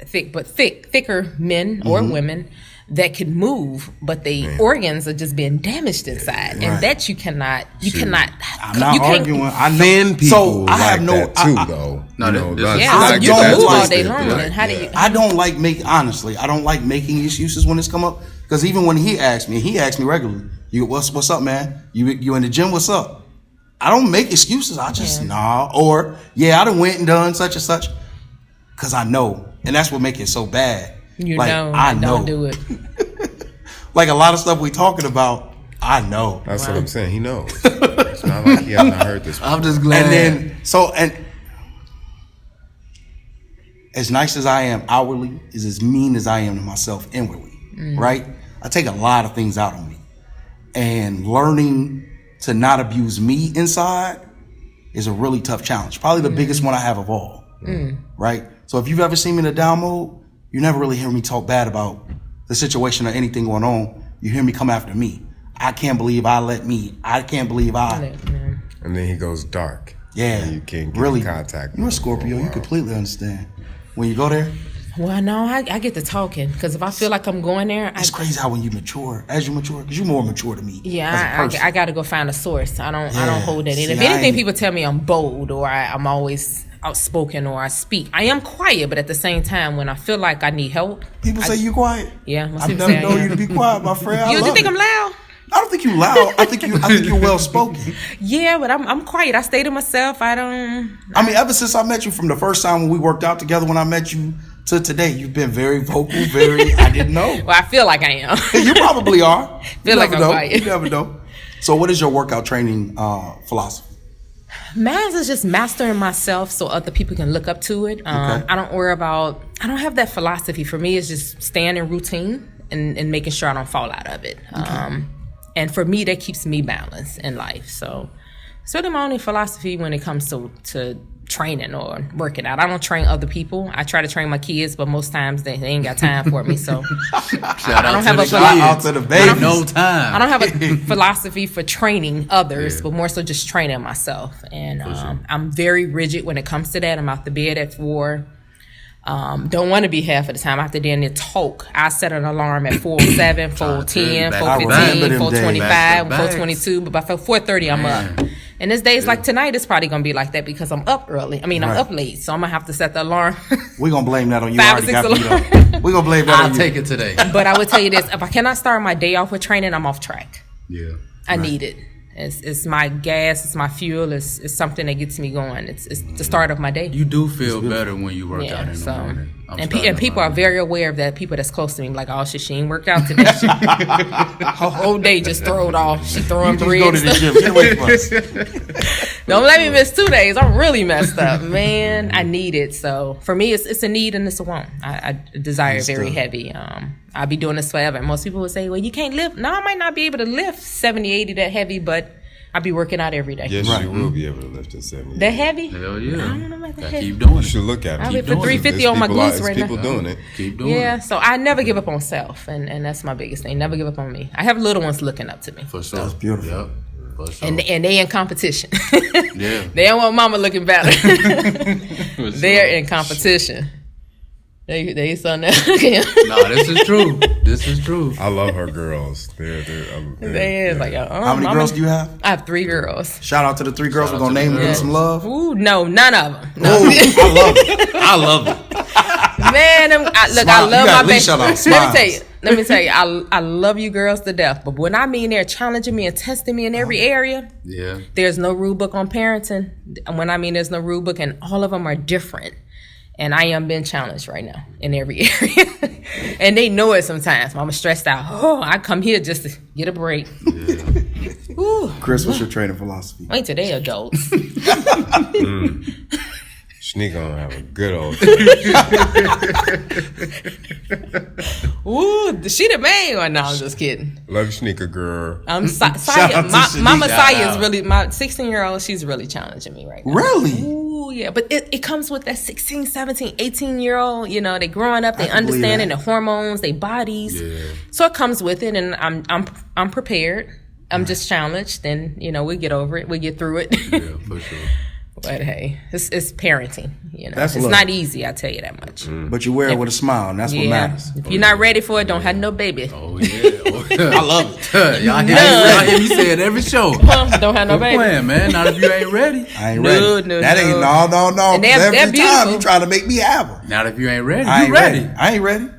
thick, but thicker men or women that can move, but the organs are just being damaged inside, and that you cannot. I'm not you can't- arguing. I know. Thin people So I have like no. that too, I- though. No, You that- know, this that's- is- Yeah, I so you don't can move all like day it. long. Like, Then how do yeah. you? I don't like honestly, I don't like making excuses when it's come up. Because even when he asked me regularly, what's up, man? You in the gym, what's up? I don't make excuses. I just nah. Or yeah, I done went and done such and such. Cause I know. And that's what makes it so bad. You like, know, I don't know. do it. Like a lot of stuff we talking about, I know. That's what I'm saying. He knows. It's not like he hasn't heard this. I'm just glad. And then and as nice as I am outwardly is as mean as I am to myself inwardly, right? I take a lot of things out on me. And learning to not abuse me inside is a really tough challenge. Probably the biggest one I have of all, right? So if you've ever seen me in a down mode, you never really hear me talk bad about the situation or anything going on. You hear me come after me. I can't believe I can't believe And then he goes dark. Yeah, And you can't get really. in contact. You're a with him for Scorpio. You while. completely understand. When you go there, Well, no, I get to talking because if I feel like I'm going there, it's crazy how when you mature, because you're more mature than me. as a yeah, person. I got to go find a source. I don't Yeah. hold that in. See, If I anything, ain't- people tell me I'm bold or I'm always outspoken or I speak. I am quiet, but at the same time, when I feel like I need help, People say you quiet. yeah, most I've people never say I known am. you to be quiet, my friend. I You love think it. I'm loud? I don't think you loud. I think you're well spoken. Yeah, but I'm quiet. I stay to myself. I don't. I mean, ever since I met you, from the first time when we worked out together, when I met you to today, you've been very vocal. I didn't know. Well, I feel like I am. You probably are. Feel like never I'm know. quiet. You never know. So, what is your workout training philosophy? Mine is just mastering myself so other people can look up to it. I don't worry about, I don't have that philosophy. For me, it's just staying in routine and making sure I don't fall out of it. And for me, that keeps me balanced in life. So it's really my only philosophy when it comes to training or working out. I don't train other people. I try to train my kids, but most times they ain't got time for me. So I don't have a philosophy for training others, but more so just training myself. And I'm very rigid when it comes to that. I'm out the bed at 4. Don't want to be half of the time. After then, it talk. I set an alarm at 4:07, 4:10, 4:15, 4:25, 4:22. But by 4:30, I'm up. And this days like tonight, it's probably gonna be like that because I'm up early. I mean, I'm up late, so I'm gonna have to set the alarm. We're gonna blame that on you. 5 or 6 alarm. We're gonna blame that on you. I'll take it today. But I would tell you this: if I cannot start my day off with training, I'm off track. Yeah, I need it. It's my gas. It's my fuel. It's something that gets me going. It's the start of my day. You do feel better when you work out in the morning. And people are very aware of that. People that's close to me, like, oh, she ain't worked out today. Her whole day just thrown off. She throwing bricks. Go to the gym. Get away from us. Don't let me miss 2 days. I'm really messed up, man. I need it. So for me, it's a need and it's a want. I desire very heavy. I'll be doing this forever. And most people would say, well, you can't lift. No, I might not be able to lift 70, 80 that heavy, but I'll be working out every day. Yes, you will be able to lift at 70. That heavy? Hell yeah. I don't know about that heavy. Keep doing it. You should look at it. I'll be for 350 on my glutes right now. People doing it. Keep doing it. Yeah, so I never give up on self, and that's my biggest thing. Never give up on me. I have little ones looking up to me. For sure. That's beautiful. Yep. For sure. And they in competition. Yeah. They don't want mama looking better. They're in competition. They son that. No, this is true. This is true. I love her girls. They're Like, How many girls do you have? I have 3 girls. Shout out to the 3 girls. We're gonna name them some love. Ooh, no, none of them. No. Ooh, I love it. I love it. Man, I love my baby. Let me tell you, I love you girls to death. But when I mean they're challenging me and testing me in every area, there's no rule book on parenting. When I mean there's no rule book, and all of them are different. And I am being challenged right now in every area. And they know it sometimes. I'm stressed out. Oh, I come here just to get a break. Yeah. Ooh. Chris, what's your training philosophy? Ain't today adults. Shanique gonna have a good old Ooh, she the main one. No, I'm just kidding. Love you, Shanique, girl. Saya, my Messiah is really, my 16-year-old, she's really challenging me right now. Really? Ooh, yeah. But it comes with that 16, 17, 18-year-old, you know, they growing up, they understanding the hormones, their bodies. Yeah. So it comes with it, and I'm prepared. I'm just challenged, and, you know, we get over it. We get through it. Yeah, for sure. But hey, it's parenting, you know. That's it's not easy, I tell you that much. But you wear it with a smile, and that's what matters. If you're not ready for it, don't have no baby. Oh yeah, I love it. Y'all hear me say it every show. Don't have no baby. Playing, man. Not if you ain't ready. I ain't ready. No. That ain't no. And they're every time you trying to make me have her. Not if you ain't ready. I ain't ready. I ain't ready.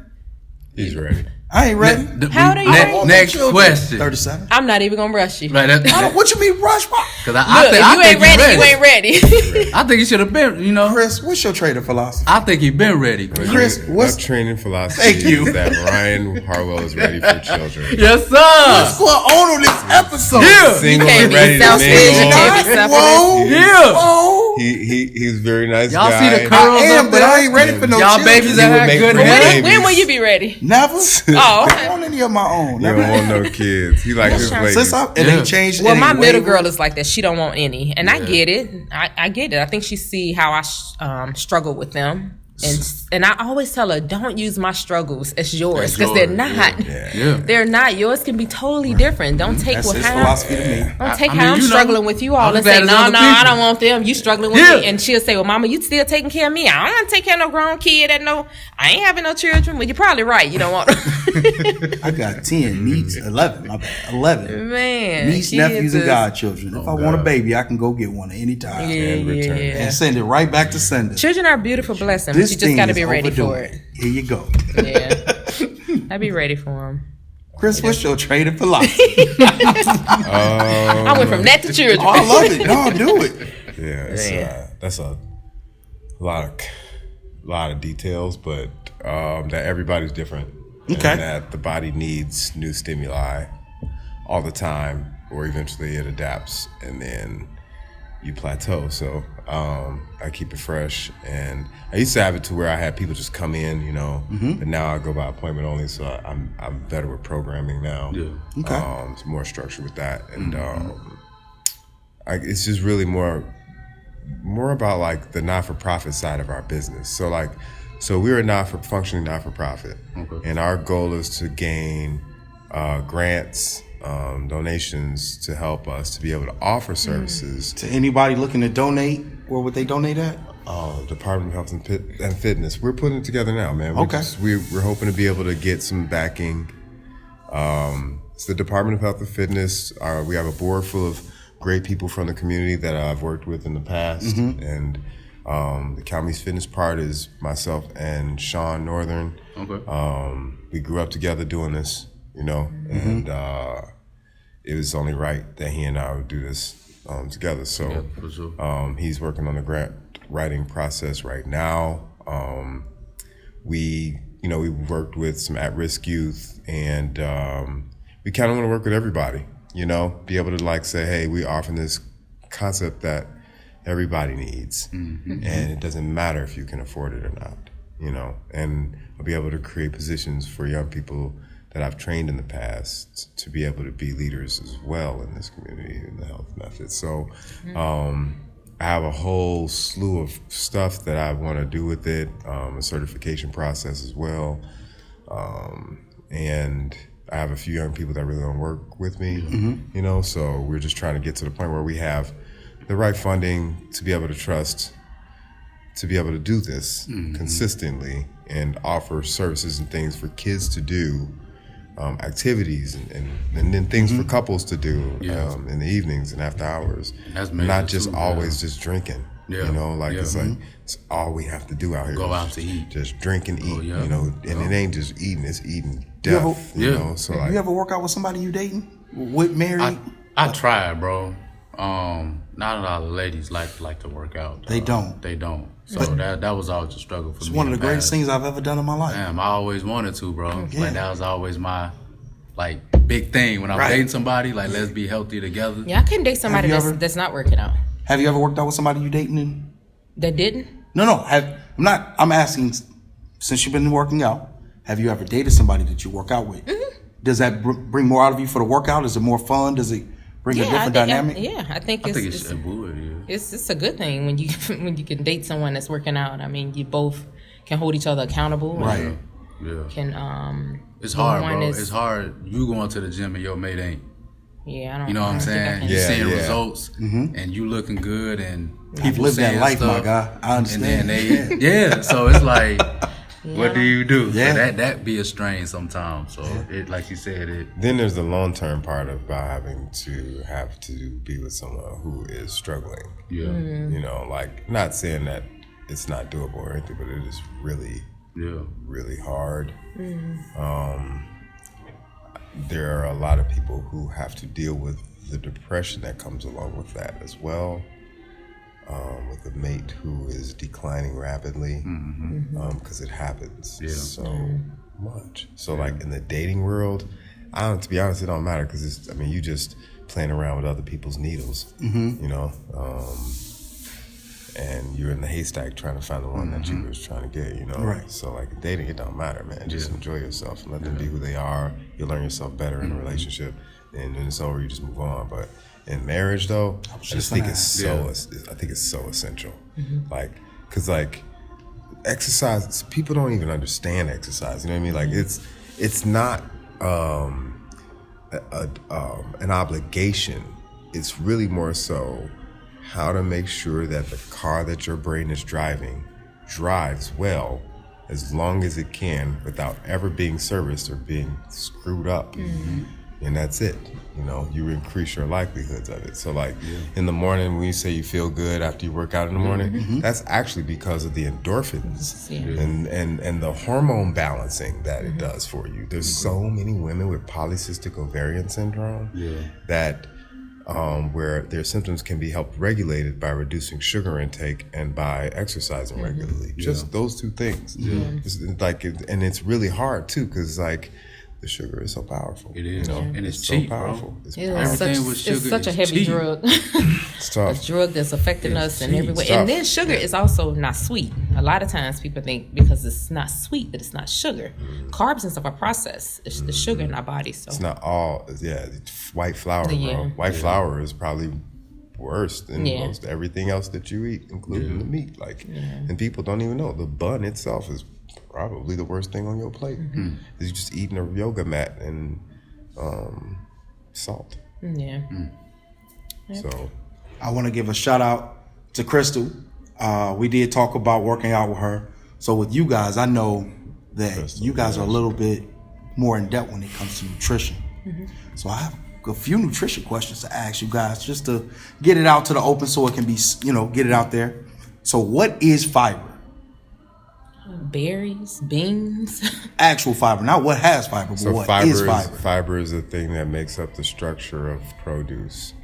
He's ready. I ain't ready. How old are you? Next question. 37. I'm not even gonna rush you. Right. What you mean rush? Because I think you ain't ready. You ain't ready. I think he should have been. You know, Chris, what's your training philosophy? I think he been ready. Chris, what's training philosophy? Thank you. Is that Ryan Harwell is ready for children. Yes, sir. What's going on this episode? Yeah. Single You can't and be ready to selfish. mingle. You can't be selfish. Whoa. Yeah. Whoa. He's a very nice Y'all guy. see the curls I am, up but there? I ain't ready for no Y'all children. babies that have make good great hair. babies. When will you be ready? Never. Oh, I okay. don't want any of my own. You don't want no kids. He like his ladies. Since it ain't changed. Well, it my ain't middle wavered. girl is like that. She don't want any, and I get it. I get it. I think she see how I struggle with them, and I always tell her, don't use my struggles as yours, because they're not. Yeah. They're not. Yours can be totally different. Don't take That's his how philosophy to me. don't take I how mean, I'm you know, struggling with you all I'm and say, glad no, there's other I people. don't want them. You struggling with me, and she'll say, well, Mama, you still taking care of me. I don't want to take care of no grown kid. I ain't having no children. Well, you're probably right. You don't want them. I got 10 nieces, 11. My bad, 11. Man, Niece, nephews, and godchildren. If I want a baby, I can go get one at any time and send it right back to sender. Children are a beautiful blessing, but This you just got to thing be is ready for overdue. it. Here you go. Yeah, I be ready for them. Chris, what's your training philosophy? I went from that to children. Oh, I love it. No, do it. Yeah, that's a lot of details, but that everybody's different. Okay. And that the body needs new stimuli all the time, or eventually it adapts, and then you plateau. So I keep it fresh, and I used to have it to where I had people just come in, you know, but now I go by appointment only. So I'm better with programming now. Yeah. Okay. It's more structured with that, and it's just really more about like the not-for-profit side of our business. So we're a functioning not-for-profit, and our goal is to gain grants, donations to help us to be able to offer services To anybody looking to donate, where would they donate at? Department of Health and Fitness. We're putting it together now, man. We're hoping to be able to get some backing. It's the Department of Health and Fitness. We have a board full of great people from the community that I've worked with in the past, and the Calmese fitness part is myself and Sean Northern. We grew up together doing this, you know, and it was only right that he and I would do this together. So for sure. he's working on the grant writing process right now. We worked with some at-risk youth, and we kind of want to work with everybody, you know, be able to like say, hey, we offer this concept that everybody needs, and it doesn't matter if you can afford it or not, you know, and I'll be able to create positions for young people that I've trained in the past to be able to be leaders as well in this community in the health method. So I have a whole slew of stuff that I want to do with it, a certification process as well, and I have a few young people that really want to work with me, you know, so we're just trying to get to the point where we have the right funding to be able to trust, to be able to do this consistently and offer services and things for kids to do, activities and then things for couples to do in the evenings and after hours. Not just always just drinking. You know, like it's like it's all we have to do out here. Go out to eat. Just drink and eat. You know, and it ain't just eating; it's eating death. You know, so like you ever work out with somebody you dating, with married? I tried, bro. Not a lot of ladies like to work out. They don't. So that was always a struggle for me. It's one of the greatest things I've ever done in my life. Damn, I always wanted to, bro. Like that was always my like big thing when I was dating somebody. Like, let's be healthy together. Yeah, I couldn't date somebody that's not working out. Have you ever worked out with somebody you dating? That didn't? No. I'm asking. Since you've been working out, have you ever dated somebody that you work out with? Does that bring more out of you for the workout? Is it more fun? Does it bring a different dynamic? I think it's a good thing when you can date someone that's working out. I mean, you both can hold each other accountable. Right. Can it's hard, bro. It's hard. You going to the gym and your mate ain't. Yeah, I don't. You know what I'm saying? You seeing results and you looking good and people live that life, stuff, my guy. I understand. And then so it's like, what do you do? Yeah. So that be a strain sometimes. So it, like you said, it. Then there's the long-term part about having to be with someone who is struggling. Yeah. You know, like not saying that it's not doable or anything, but it is really, really hard. There are a lot of people who have to deal with the depression that comes along with that as well. With a mate who is declining rapidly, because it happens so much. So like in the dating world, to be honest, it don't matter because you just playing around with other people's needles, you know, and you're in the haystack trying to find the one that you was trying to get, you know. Right. So like dating, it don't matter, man. Just enjoy yourself and let them be who they are. You'll learn yourself better in a relationship, and then it's over. You just move on, but. In marriage, though, I think it's so essential. Like, cause like exercise, people don't even understand exercise. You know what I mean? Like, it's not an obligation. It's really more so how to make sure that the car that your brain is driving drives well as long as it can without ever being serviced or being screwed up. And that's it. You know, you increase your likelihoods of it. So like in the morning when you say you feel good after you work out in the morning, that's actually because of the endorphins and the hormone balancing that it does for you. There's so many women with polycystic ovarian syndrome that where their symptoms can be helped regulated by reducing sugar intake and by exercising regularly. Just those two things. It's like, and it's really hard too, because like the sugar is so powerful. It is, you know? and it's so cheap, powerful. bro. It's It powerful. is Everything with sugar it's such a is heavy cheap. drug. It's tough. A drug that's affecting us in every way. It's tough. And then sugar is also not sweet. A lot of times people think because it's not sweet that it's not sugar. Carbs and stuff are processed. It's the sugar in our body. So It's not all, it's white flour, Yeah. bro. White flour is probably worse than Yeah. most everything else that you eat, including the meat. Like, and people don't even know the bun itself is probably the worst thing on your plate. Is you just eating a yoga mat and salt. yeah. So I want to give a shout out to Crystal. We did talk about working out with her. So with you guys, I know that Crystal, you guys are a little bit more in depth when it comes to nutrition. So I have a few nutrition questions to ask you guys just to get it out to the open so it can be, get it out there. So what is fiber? Berries, beans. Actual fiber, not what has fiber, but So what fiber is fiber? Fiber is the thing that makes up the structure of produce.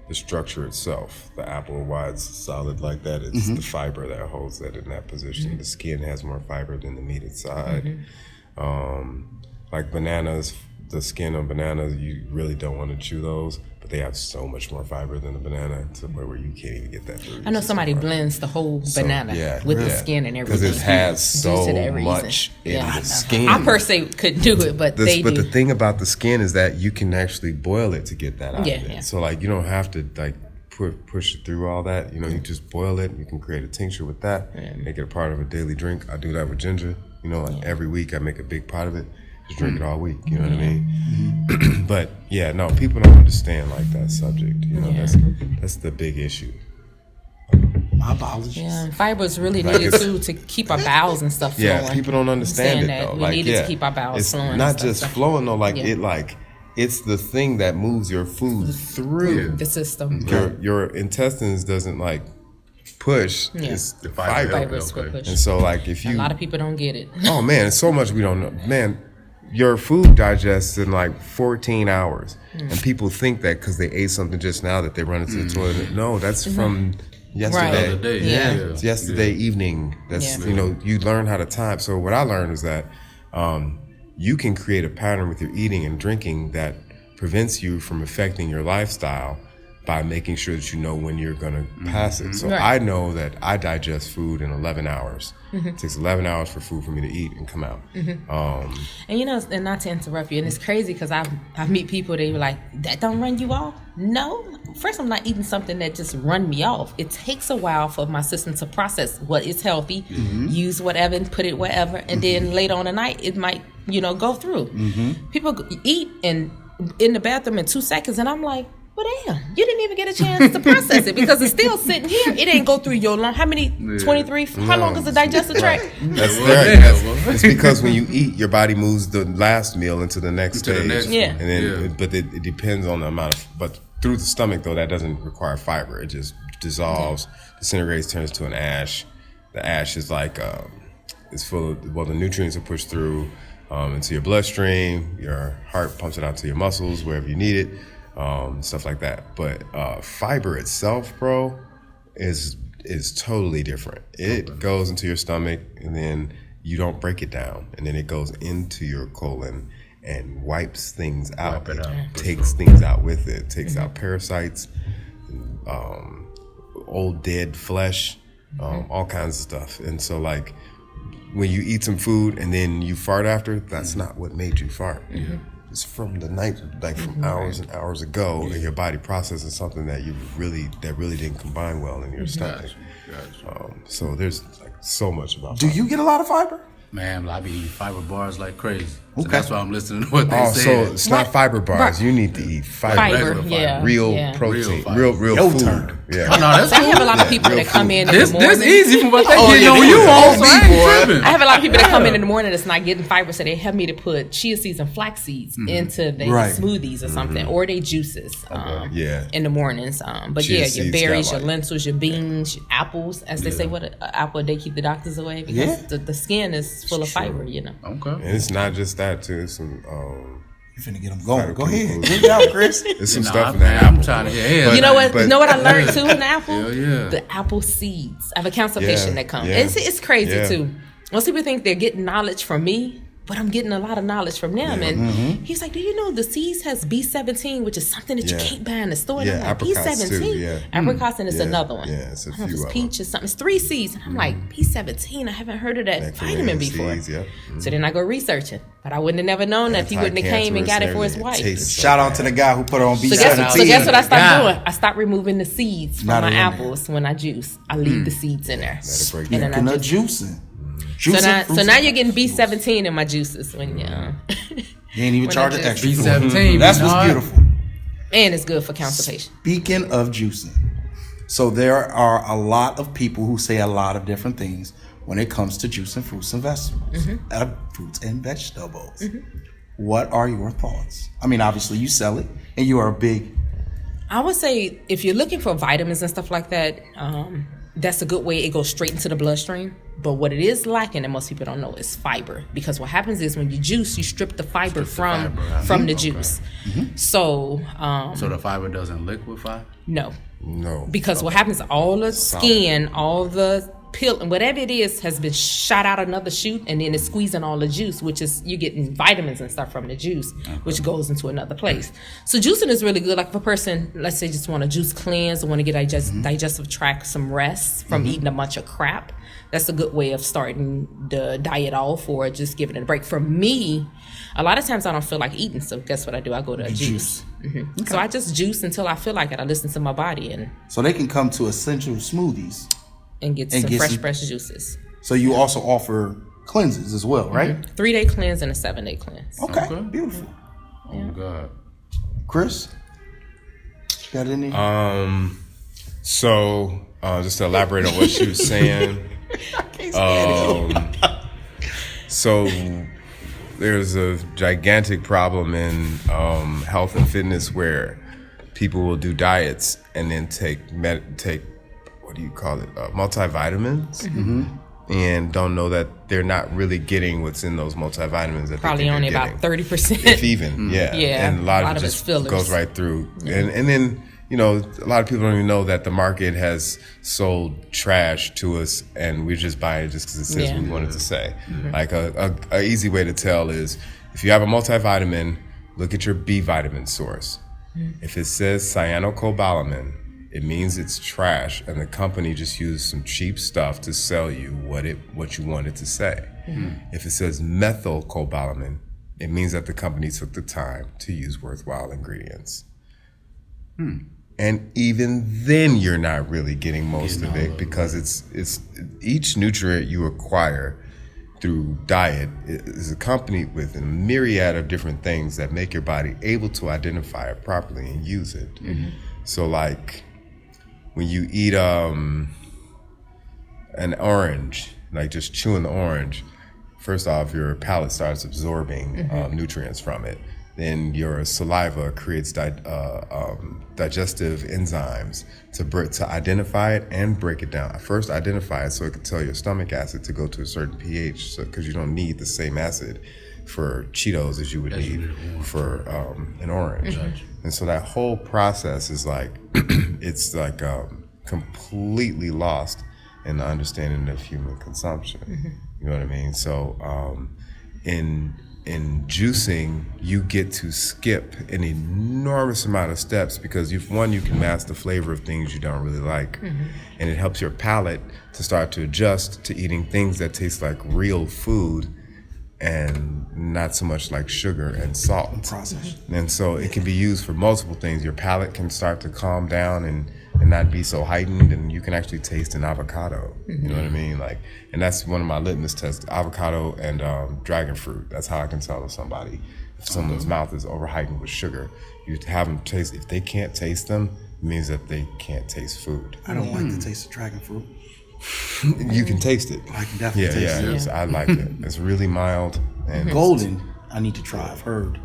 The structure itself, the apple, why it's solid like that, it's the fiber that holds that in that position. The skin has more fiber than the meat inside. Like bananas, the skin on bananas, you really don't want to chew those, but they have so much more fiber than a banana to the point where you can't even get that through. I know somebody blends the whole banana with the skin and everything. Because it has due so to that reason. much in the skin. I per se couldn't do it, but they But do. the thing about the skin is that you can actually boil it to get that out of it. Yeah. So like you don't have to like push it through all that. You just boil it. You can create a tincture with that. Make it a part of a daily drink. I do that with ginger. Every week I make a big pot of it. Just drink it all week. You know what I mean? But yeah, no, people don't understand like that subject. That's the big issue. My apologies. Yeah, and fiber is really needed too to keep our bowels and stuff flowing. Yeah, people don't understand it Saying though. that we needed to keep our bowels it's flowing. not and stuff, just so. flowing though. It's the thing that moves your food through The system. your intestines doesn't push. Yeah. It's the fiber. Fiber is what Okay. push. And so if you A lot of people don't get it. oh man, it's so much we don't know. Man, your food digests in 14 hours, and people think that because they ate something just now that they run into the toilet. No, that's from yesterday. Other day. Yeah. It's yesterday evening. That's you learn how to time. So what I learned is that you can create a pattern with your eating and drinking that prevents you from affecting your lifestyle by making sure that you know when you're gonna pass it. So Right. I know that I digest food in 11 hours. It takes 11 hours for food for me to eat and come out. And and not to interrupt you, and it's crazy because I meet people, they were like, that don't run you off? No. First, I'm not eating something that just run me off. It takes a while for my system to process what is healthy, use whatever and put it wherever, and then later on the night, it might, go through. People eat and in the bathroom in 2 seconds, and I'm like, well, damn, you didn't even get a chance to process it because it's still sitting here. It ain't go through your lung. How many? 23? How long is the digestive tract? That's it's because when you eat, your body moves the last meal into the next To the stage. next Yeah. one. And then, but it depends on the amount of. But through the stomach, though, that doesn't require fiber. It just dissolves, disintegrates, turns to an ash. The ash is it's full of the nutrients are pushed through into your bloodstream. Your heart pumps it out to your muscles wherever you need it. Stuff like that. But fiber itself, bro, is totally different. It goes into your stomach and then you don't break it down, and then it goes into your colon and wipes things out. Wipe it out, for Takes things out with it. Takes out parasites, old dead flesh, all kinds of stuff. And so when you eat some food and then you fart after, that's not what made you fart. It's from the night, from hours and hours ago, and your body processing something that really didn't combine well in your stomach. Gotcha. So there's so much about. Do you get a lot of fiber? Man, I be eating fiber bars like crazy. So Okay. that's why I'm listening to what they Oh, say. so it's not fiber bars. You need to eat fiber, Fiber, Regular yeah. real yeah. protein, Real real Yo food. turn. Yeah. Oh, no, that's So I have a lot of people real that come food. in This the morning. easy from what they Oh, getting yeah, on they you was on, on so me, I ain't boy. tripping. I have a lot of people that come in the morning that's not getting fiber, so they have me to put chia seeds and flax seeds into their Right. smoothies or something, or they juices Yeah. in the mornings. But Chia your seeds berries, got your lentils, your beans, your apples, as they say, what an apple a day keep the doctors away because Yeah. the skin is full of fiber, Okay. And it's not just that too. It's some You finna get them going. Go ahead. Phytochemicals. Get it out, Chris. there's some Nah, stuff in man, that I'm apple. trying to bro. hear. But- You know what? but- You know what I learned too in the apple? Hell yeah. The apple seeds. I have a cancer Yeah, patient that comes. yeah. It's crazy Yeah. too. Most people think they're getting knowledge from me, but I'm getting a lot of knowledge from them. And he's like, do you know the seeds has B17, which is something that you can't buy in the store? Yeah, And I'm like, apricots B17? too, yeah. Apricots, and it's another one. Yeah, it's a I don't know if few it's of peach or something. It's 3 seeds. And I'm like, B17? I haven't heard of that vitamin before. Seeds, yeah. So then I go researching. But I wouldn't have never known that if he wouldn't have came and got it for his wife. Shout out to the guy who put on B17. So guess what I stopped doing? I stopped removing the seeds from Not my in apples when I juice. I leave the seeds in there. break And then I Speaking of juice. juicing. So now you're getting B17 in my juices when you You ain't even when charge I an just- extra. B17. That's what's beautiful. and it's good for constipation. Speaking of juicing, so there are a lot of people who say a lot of different things when it comes to juicing fruits and vegetables. Fruits and vegetables. What are your thoughts? I mean, obviously you sell it, and you are a big. I would say if you're looking for vitamins and stuff like that, that's a good way. It goes straight into the bloodstream. But what it is lacking, and most people don't know, is fiber. Because what happens is when you juice, you strip the fiber from the juice. So So the fiber doesn't liquefy? no. No. Because what happens, all the skin, all the pill, and whatever it is has been shot out another chute, and then it's squeezing all the juice, which is, you're getting vitamins and stuff from the juice, which goes into another place. So juicing is really good. Like if a person, let's say, just want to juice cleanse or want to get digestive tract some rest from eating a bunch of crap, that's a good way of starting the diet off or just giving it a break. For me, a lot of times I don't feel like eating, so guess what I do? I go to a juice. So I just juice until I feel like it. I listen to my body and So they can come to Essential Smoothies. get some fresh juices. So you also offer cleanses as well, right? 3-day cleanse and a 7-day cleanse. Okay, beautiful. Oh, God. Chris, got any? So, just to elaborate on what she was saying, so there's a gigantic problem in health and fitness where people will do diets and then take what do you call it, multivitamins, and don't know that they're not really getting what's in those multivitamins. That Probably they think only they're about getting. 30%. If even, yeah. And a lot of it it's just fillers. goes right through. And then, you know, a lot of people don't even know that the market has sold trash to us, and we just buy it just because it says Yeah. we want it to say. Like a easy way to tell is, if you have a multivitamin, look at your B vitamin source. If it says cyanocobalamin, it means it's trash, and the company just used some cheap stuff to sell you what you want it to say. If it says methylcobalamin, it means that the company took the time to use worthwhile ingredients. And even then, you're not really getting most of it, because it's each nutrient you acquire through diet is accompanied with a myriad of different things that make your body able to identify it properly and use it. So like when you eat an orange, like just chewing the orange, first off, your palate starts absorbing nutrients from it. Then your saliva creates digestive enzymes to identify it and break it down. First, identify it so it can tell your stomach acid to go to a certain pH, because you don't need the same acid for Cheetos as you would need for an orange. And so that whole process is like, it's like completely lost in the understanding of human consumption. You know what I mean? So in juicing, you get to skip an enormous amount of steps, because you can mask the flavor of things you don't really like, and it helps your palate to start to adjust to eating things that taste like real food and not so much like sugar and salt. And so it can be used for multiple things. Your palate can start to calm down and not be so heightened, and you can actually taste an avocado. You know what I mean? Like, and that's one of my litmus tests: avocado and dragon fruit. That's how I can tell if someone's mouth is over heightened with sugar. You have them taste. If they can't taste them, it means that they can't taste food. I don't like the taste of dragon fruit. You can taste it. I can definitely taste it. I like it. It's really mild. And Golden, I need to try. I've heard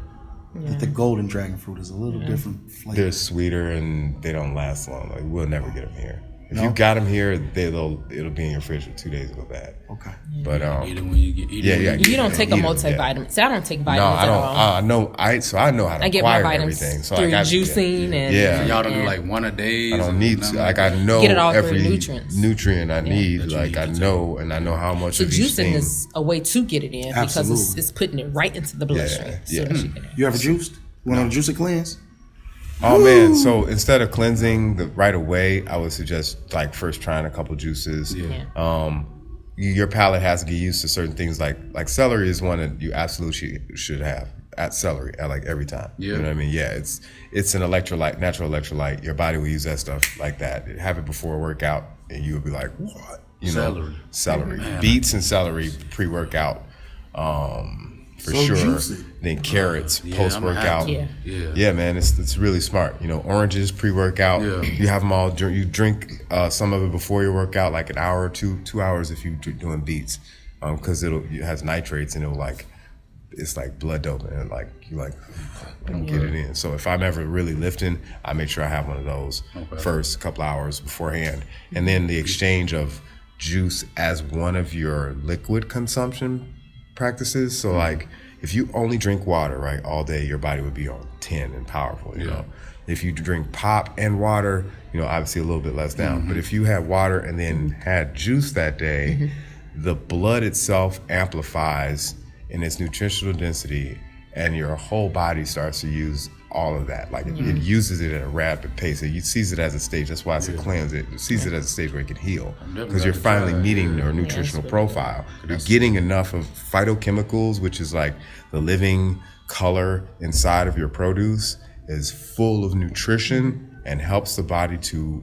that the golden dragon fruit is a little different flavor. they're sweeter and they don't last long. Like, we'll never get them here. If you got them here, it'll be in your fridge for 2 days to go bad. Okay. But Eat it when you get. You don't take a multivitamin. See, I don't take vitamins. No, I at don't. all. I know how to I get my acquire vitamins everything. So through I got juicing and Yeah. Y'all don't do like one a day. I don't need to. Like I know Get it all through every nutrients. nutrient I need. that you Like need I to know, and I know how much So of each juicing thing. is a way to get it in because Absolutely. it's putting it right into the bloodstream. Yeah, So that you get it. You ever juiced? You want to juice and cleanse? Oh man! So instead of cleansing right away, I would suggest like first trying a couple juices. Yeah. Your palate has to get used to certain things. Like celery is one that you absolutely should have. At celery, like every time. Yeah. You know what I mean? Yeah, it's an electrolyte, natural electrolyte. Your body will use that stuff like that. Have it before a workout, and you'll be like, what? You know, celery, beets and celery pre-workout. For So sure. juicy. Then carrots Yeah, post workout. Yeah. Man, it's really smart. You know, oranges pre workout. Yeah. You have them all. You drink some of it before your workout, like an hour or 2 hours if you're doing beets, because it has nitrates and it's like blood doping and like you get it in. So if I'm ever really lifting, I make sure I have one of those first couple hours beforehand, and then the exchange of juice as one of your liquid consumption practices. So like if you only drink water right all day, your body would be on 10 and powerful, you know. If you drink pop and water, you know, obviously a little bit less down. But if you had water and then had juice that day, the blood itself amplifies in its nutritional density, and your whole body starts to use all of that. Like it uses it at a rapid pace. It sees it as a stage. That's why it's a cleanse. It sees it as a stage where it can heal, because you're finally meeting your nutritional profile. You're getting enough of phytochemicals, which is like the living color inside of your produce, is full of nutrition and helps the body to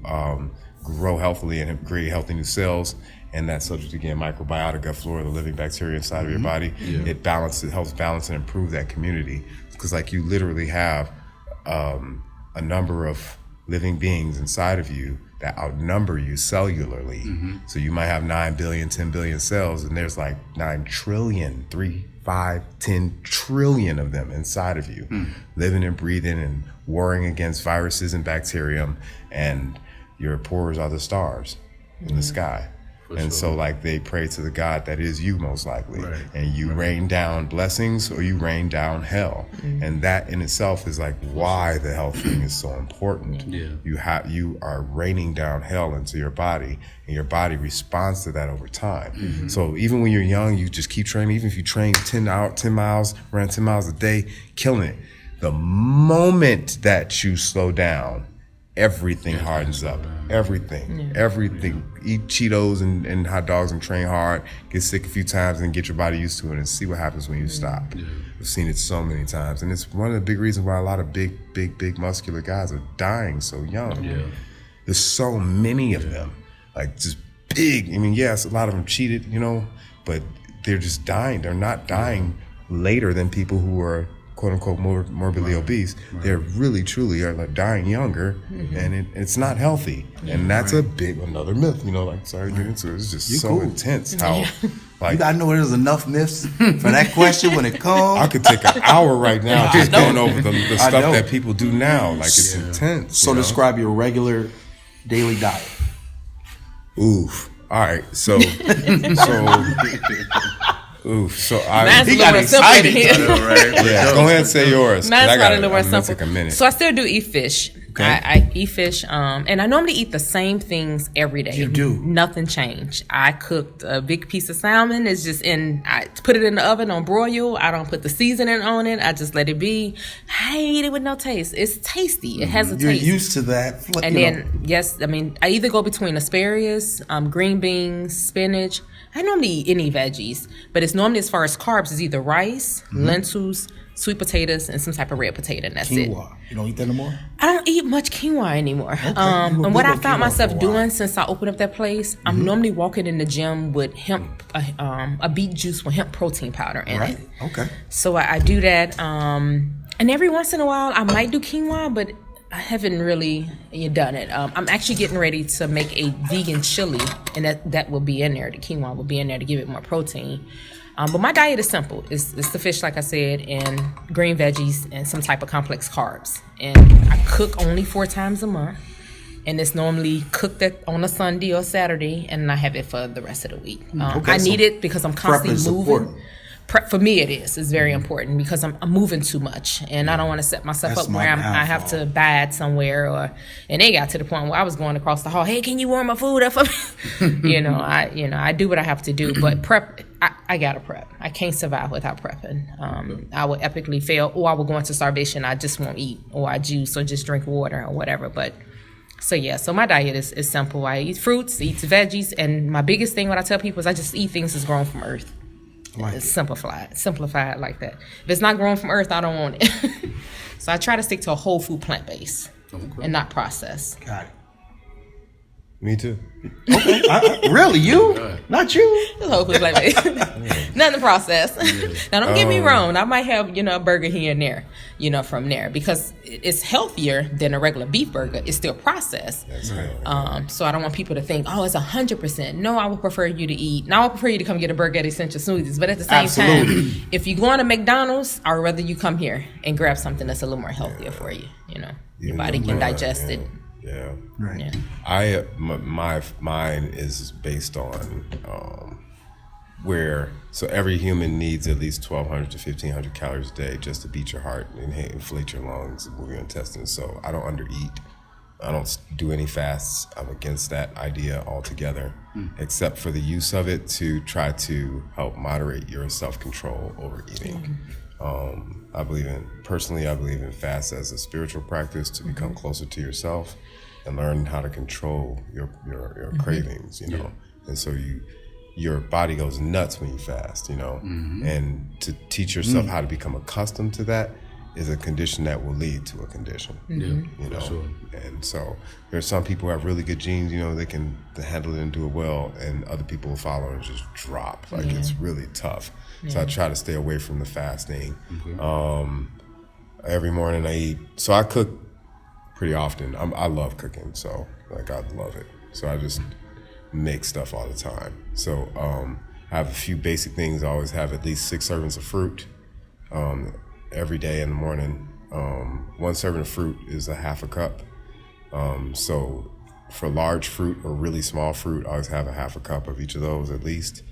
grow healthily and create healthy new cells. And that's subject to, again, microbiota, gut flora, the living bacteria inside of your body. It helps balance and improve that community. Because like you literally have a number of living beings inside of you that outnumber you cellularly. So you might have 9 billion, 10 billion cells, and there's like 9 trillion, 3, 5, 10 trillion of them inside of you, living and breathing and warring against viruses and bacterium, and your pores are the stars in the sky. So like they pray to the God that is you, most likely, and you rain down blessings or you rain down hell. And that in itself is like why the health thing is so important. You are raining down hell into your body, and your body responds to that over time. So even when you're young, you just keep training. Even if you train 10 miles, run 10 miles a day, killing it. The moment that you slow down, everything hardens up. Everything. Eat Cheetos and hot dogs and train hard. Get sick a few times and get your body used to it and see what happens when you stop. I've seen it so many times, and it's one of the big reasons why a lot of big muscular guys are dying so young. There's so many of them, like just big. I mean, yes, a lot of them cheated, you know, but they're just dying. They're not dying later than people who are quote unquote morbidly obese. They're really truly are like dying younger, and it's not healthy. And that's another myth, you know, like sorry to get into it. It's just intense how like You gotta know there's enough myths for that question when it comes. I could take an hour right now just going over the stuff that people do now. Like it's intense. So describe your regular daily diet. Oof. All right. So I Mine's he a got little more simple than excited. his. yeah. Go ahead and say yours. 'Cause Mine's I probably a little more I'm gonna simple. take a minute. So I still do eat fish. Okay. I eat fish, and I normally eat the same things every day. You do? Nothing changed. I cooked a big piece of salmon. It's just I put it in the oven on broil. I don't put the seasoning on it. I just let it be. I eat it with no taste. It's tasty. It has a You're taste. used to that. And then, yes, I mean, I either go between asparagus, green beans, spinach. I normally eat any veggies, but it's normally, as far as carbs, it's either rice, lentils, sweet potatoes, and some type of red potato, and that's it. quinoa. You don't eat that no more? I don't eat much quinoa anymore. You were And what big I on found quinoa myself for a while. doing since I opened up that place, I'm normally walking in the gym with hemp, a beet juice with hemp protein powder in it. Okay. So I do that. And every once in a while, I might do quinoa, but I haven't really done it. I'm actually getting ready to make a vegan chili, and that will be in there. The quinoa will be in there to give it more protein. But my diet is simple. It's the fish, like I said, and green veggies and some type of complex carbs. And I cook only 4 times a month. and it's normally cooked on a Sunday or Saturday, and I have it for the rest of the week. I so need it because I'm constantly prep is moving. important. Prep for me, it is. It's very important because I'm moving too much, and I don't want to set myself That's up my where I have to bide somewhere, and they got to the point where I was going across the hall. Hey, can you warm my food up for me? I do what I have to do, but prep. I gotta prep. I can't survive without prepping. I would epically fail, or I would go into starvation. I just won't eat, or I juice, or just drink water, or whatever. But so my diet is simple. I eat fruits, eat veggies, and my biggest thing, what I tell people is I just eat things that's grown from earth. It's simplified like that. If it's not grown from earth, I don't want it. So I try to stick to a whole food plant base and not processed. Got it. Me too. Okay. Really? You? Not you? Just whole food plant base. Nothing processed. Now don't get me wrong. I might have a burger here and there, from there, because it's healthier than a regular beef burger. It's still processed. That's right. So I don't want people to think, it's 100%. No, I would prefer you to eat. Now I would prefer you to come get a burger at Essential Smoothies. But at the same time, if you're going to McDonald's, I'd rather you come here and grab something that's a little more healthier for you. Your body can digest it. Yeah. Right. Yeah. Mine is based on so every human needs at least 1,200 to 1,500 calories a day just to beat your heart and inflate your lungs and move your intestines. So I don't undereat. I don't do any fasts. I'm against that idea altogether, except for the use of it to try to help moderate your self-control over eating. I believe in fast as a spiritual practice to become closer to yourself and learn how to control your cravings, And so your body goes nuts when you fast, and to teach yourself how to become accustomed to that is a condition that will lead to a condition, Sure. And so there's some people who have really good genes, they can handle it and do it well, and other people will follow and just drop. It's really tough. So I try to stay away from the fasting. Every morning I eat. So I cook pretty often. I love cooking, so I love it. So I just make stuff all the time. So I have a few basic things. I always have at least 6 servings of fruit every day in the morning. 1 serving of fruit is a half a cup. So for large fruit or really small fruit, I always have a half a cup of each of those at least.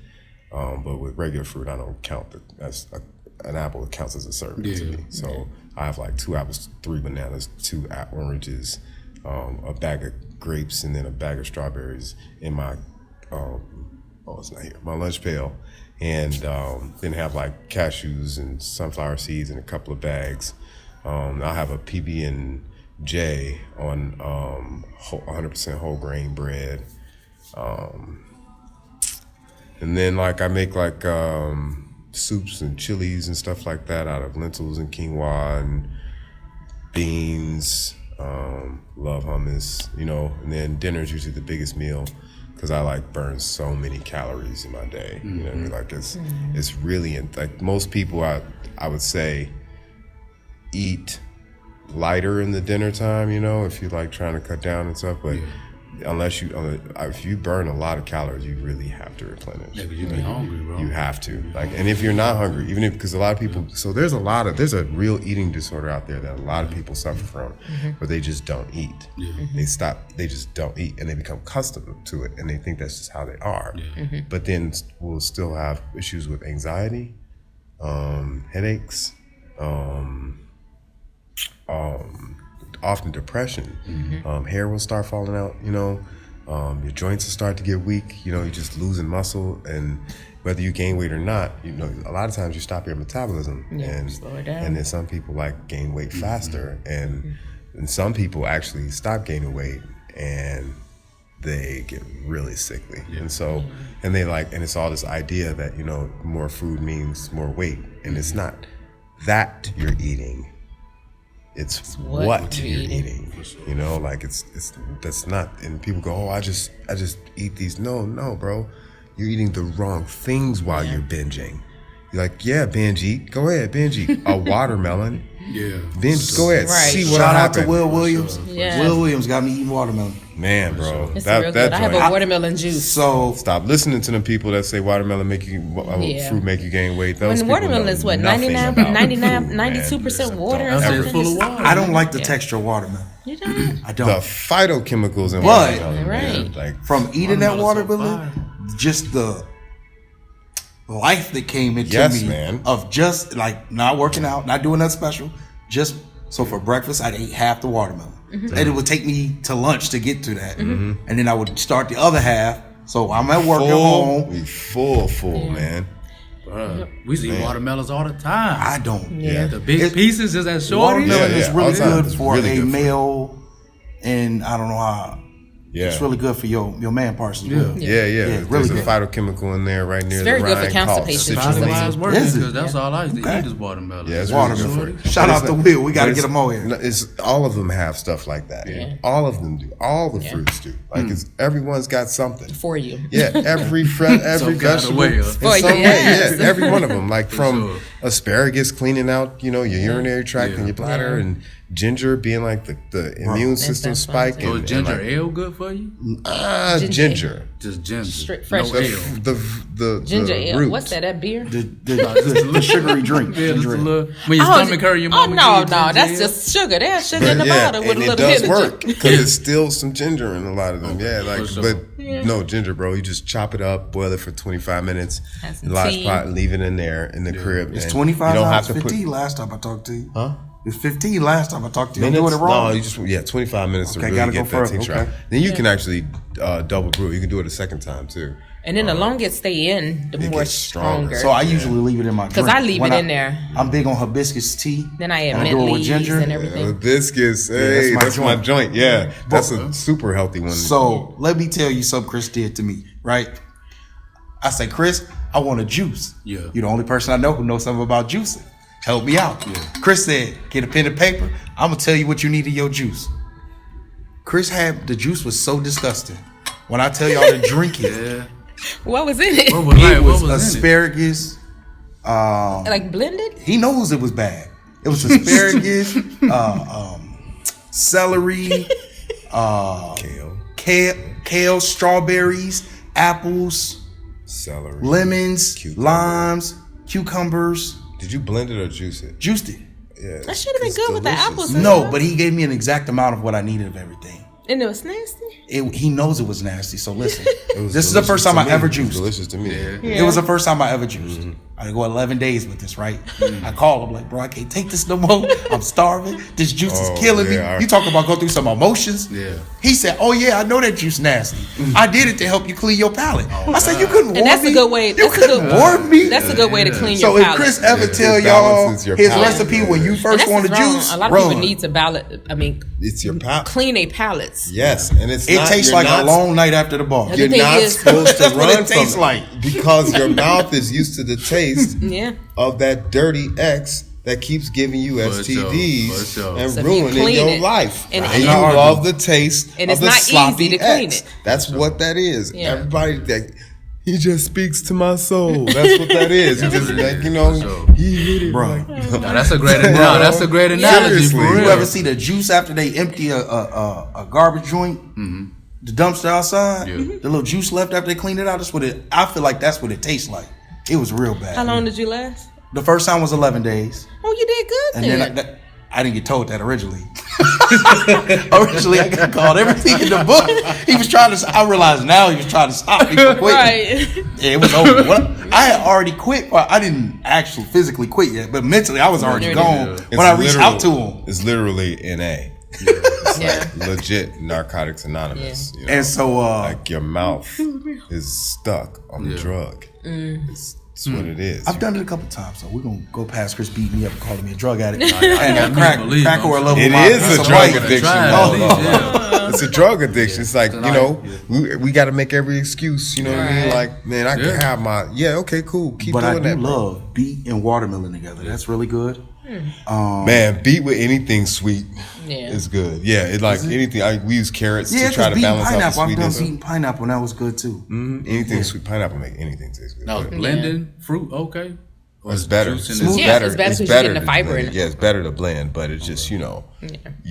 But with regular fruit, I don't count an apple counts as a serving to me. So I have 2 apples, 3 bananas, 2 oranges, a bag of grapes, and then a bag of strawberries in my it's not here, my lunch pail, and then have cashews and sunflower seeds in a couple of bags. I'll have a PB&J on 100% whole grain bread. And then I make soups and chilies and stuff like that out of lentils and quinoa and beans. Love hummus, and then dinner is usually the biggest meal because I burn so many calories in my day. It's really most people I would say eat lighter in the dinner time, if you're trying to cut down and stuff, but if you burn a lot of calories, you really have to replenish. Yeah, because you be hungry, bro. You have to. And if you're not hungry, because a lot of people, so there's a real eating disorder out there that a lot of people suffer from, where they just don't eat. Yeah. They just don't eat, and they become accustomed to it, and they think that's just how they are. Yeah. But then we'll still have issues with anxiety, headaches, often depression. Hair will start falling out, your joints will start to get weak, you're just losing muscle, and whether you gain weight or not, a lot of times you stop your metabolism and slow it down. And then some people gain weight faster, and some people actually stop gaining weight and they get really sickly. And so and it's all this idea that more food means more weight, and it's not that you're eating. It's what you're eating. It's that's not. And people go, I just eat these. No, bro, you're eating the wrong things while you're binging. You're binge eat. Go ahead, binge eat a watermelon. Binge. Go ahead. Right. See what Shout out happened. to Will Williams. Yeah. Will Williams got me eating watermelon. Man, bro, It's real good. I have a watermelon juice. So stop listening to them people that say watermelon fruit make you gain weight. Those When watermelon is 92% water. It's full of water. I don't like the texture of watermelon. You don't? I don't. The phytochemicals in But- watermelon, man. Right. Like From eating that Watermelon's watermelon, just the life that came into Yes, me man. of just like not working out, not doing nothing special. Just so for breakfast, I'd eat half the watermelon, and it would take me to lunch to get to that, and then I would start the other half. So I'm at work at home. we full, man. Bruh, we see watermelons all the time. I don't. Yeah. The big It's- pieces is that shorty. Watermelon Yeah, is yeah, really all the time. good It's for really a good for you. male, and I don't know how. Yeah. It's really good for your man parts as well. Yeah. really There's a good. phytochemical in there right near It's the very good for rind called constipation. Probably citrulline. why it's working, Is it? because that's all I used to Okay. eat is watermelon. Yeah, it's Water really good for good you. Shout But out it's to not- Will. We got to but get him on here. no, it's all of them have stuff like that. Yeah. All of them do. All the fruits do. Like it's everyone's got something. For you. Yeah, every Some vegetable kind of way, in huh? some For you, way. yes. Yeah, every one of them. Like from sure. asparagus cleaning out, your urinary tract and your bladder, and ginger being like the immune system that's spike. fine, So And, is ginger and ale good for you? like, ginger. Just ginger. Straight fresh. No ale. The Ginger the ale. root. What's that beer? The sugary drink. Yeah, just ginger a ale. little. When your stomach hurt, your mama no, give you ginger that's ale? just sugar. There's sugar in the Yeah, bottle with a and it little does bit work of because it's still some ginger in a lot of them. Yeah, like for sure. but no ginger, bro. You just chop it up, boil it for 25 minutes, Have some large tea. pot, leave it in there in the crib. It's and 25 You don't hours. have to 15 put last time I talked to you. huh? It's 15 last time I talked to you. I'm Minutes? doing it wrong. No, you just 25 minutes Okay, to gotta really go get that further, tincture okay. out. Then you can actually double brew. You can do it a second time too. And then the longer it stay in, the It more gets stronger. stronger. So I usually leave it in my drink. I leave When it in there. I'm big on hibiscus tea. Then I add and mint do it with leaves ginger. and everything. Hibiscus, that's hey, my that's my joint. joint. Yeah, that's a super healthy one. So let me tell you something Kris did to me, right? I say, Kris, I want a juice. Yeah. You're the only person I know who knows something about juicing. Help me out. Yeah. Kris said, get a pen and paper. I'm going to tell you what you need in your juice. Kris had, the juice was so disgusting. When I tell y'all to drink it, Yeah. What was in it? What was, it was in it? asparagus. Like blended? He knows it was bad. It was asparagus, celery, kale, strawberries, apples, Celery, lemons, Cucumber. limes, cucumbers. Did you blend it or juice it? Juiced it. Yeah, That should have been it's good with the delicious. apples. and No, stuff. but he gave me an exact amount of what I needed of everything. And it was nasty. He knows it was nasty. So listen, It was this is the delicious first time to I me. ever It was juiced. delicious to me. It was the first time I ever juiced. I go 11 days with this, right? I call him like, bro, I can't take this no more. I'm starving. This juice is Oh, killing yeah. me. You talk about go through some emotions. Yeah. He said, oh yeah, I know that juice nasty. I did it to help you clean your palate. I said, you couldn't warn And that's me. a good way. You That's a couldn't good. warn me. That's a good way to clean So your if palate. Kris ever It tell y'all balances your his palate. recipe when you And first that's want to what's wrong. juice, A lot of run. people need to It's your palate. clean their palates. Yes, and it's It not, tastes you're like not, a long night after the bar. The You're thing not is- supposed to That's what run it tastes from like. because your mouth is used to the taste Yeah. of that dirty X that keeps giving you For sure, STDs for sure. and So if you ruining clean your it, life. and And you it's- love the taste And of it's the not sloppy easy to clean X. it. That's what that is. Yeah. Everybody that he just speaks to my soul. That's what that is. He just like For sure. he hit it Bro. right. No, that's a great. No, that's a great analogy Seriously. for You real. ever see the juice after they empty a garbage joint, the dumpster outside, Yeah. the little juice left after they clean it out? That's what it. I feel like that's what it tastes like. It was real bad. How long did you last? The first time was 11 days, Oh, you did good and then. then I didn't get told that originally. Originally, I got called everything in the book. He was trying to. I realize now he was trying to stop me from quitting. Right. Yeah, it was over. I had already quit. Well, I didn't actually physically quit yet, but mentally I was already Yeah. gone It's when I reached literal- out to him. It's literally NA. It's Yeah. like legit Narcotics Anonymous. You know? And so, like your mouth is stuck on the drug. It's what it is. I've done it a couple times, so we're gonna go past Kris beating me up and calling me a drug addict. I and can't crack believe or a it. level. It of my is a some drug white. addiction. Try it, No, at no, least, no. yeah. It's a drug addiction. It's like, Tonight, we got to make every excuse. You know what I mean? Right. Like, man, I can Yeah. have my, okay, cool. Keep But I doing do that, bro. love beet and watermelon together. That's really good. Man, beat with anything sweet Yeah. is good. Yeah, it like anything. We use carrots Yeah, to try because to beet and balance out the pineapple. I've done sweetness. beet and pineapple, and that was good too. Anything sweet. Pineapple make anything taste good. No, blending fruit. Okay. Or It's better. juice It's in this- Yeah, better. it's better It's 'cause you're better getting the to fiber blend in it. Yeah, it's better to blend, but it's just you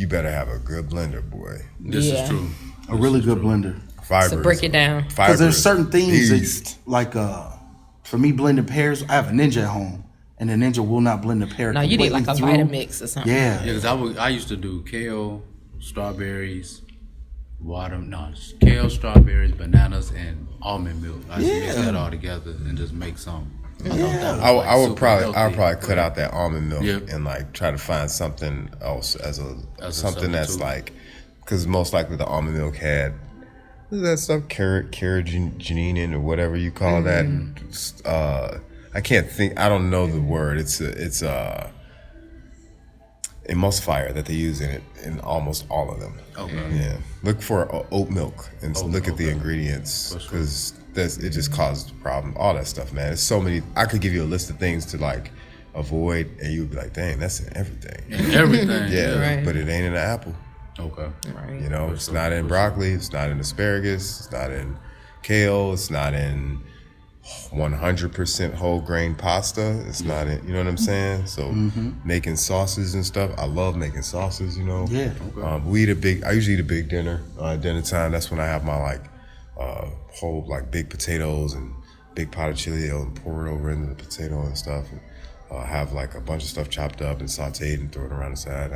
better have a good blender, boy. This Yeah. is true. A really good blender. Fiber. So break it down. Because there's certain things beast. that, like, for me, blending pears, I have a Ninja at home, and the Ninja will not blend the pear. No, you need like a completely through. Vitamix or something. Yeah. Yeah, because I used to do kale, strawberries, kale, strawberries, bananas, and almond milk. I just mix that all together and just make some. I would probably cut out that almond milk Yep. and like try to find something else as a something that's substitute. like, because most likely the almond milk had what's that stuff, carrageenan or whatever you call that. I can't think. I don't know the word. It's a emulsifier that they use in it in almost all of them. Okay. Yeah. Look for oat milk and look at the okay. ingredients For sure. because it just causes a problem. All that stuff, man. There's so many. I could give you a list of things to like avoid, and you'd be like, "Dang, that's in everything." Everything. Yeah, Right. but it ain't in the apple. Okay. Right. You know, For it's sure, not in for broccoli. It's not in asparagus. It's not in kale. It's not in 100% whole grain pasta. It's not in. You know what I'm saying? So making sauces and stuff. I love making sauces. You know. Yeah. I usually eat a big dinner. Dinner time. That's when I have my like whole like big potatoes and big pot of chili and pour it over into the potato and stuff. And, have like a bunch of stuff chopped up and sauteed and throw it around the side.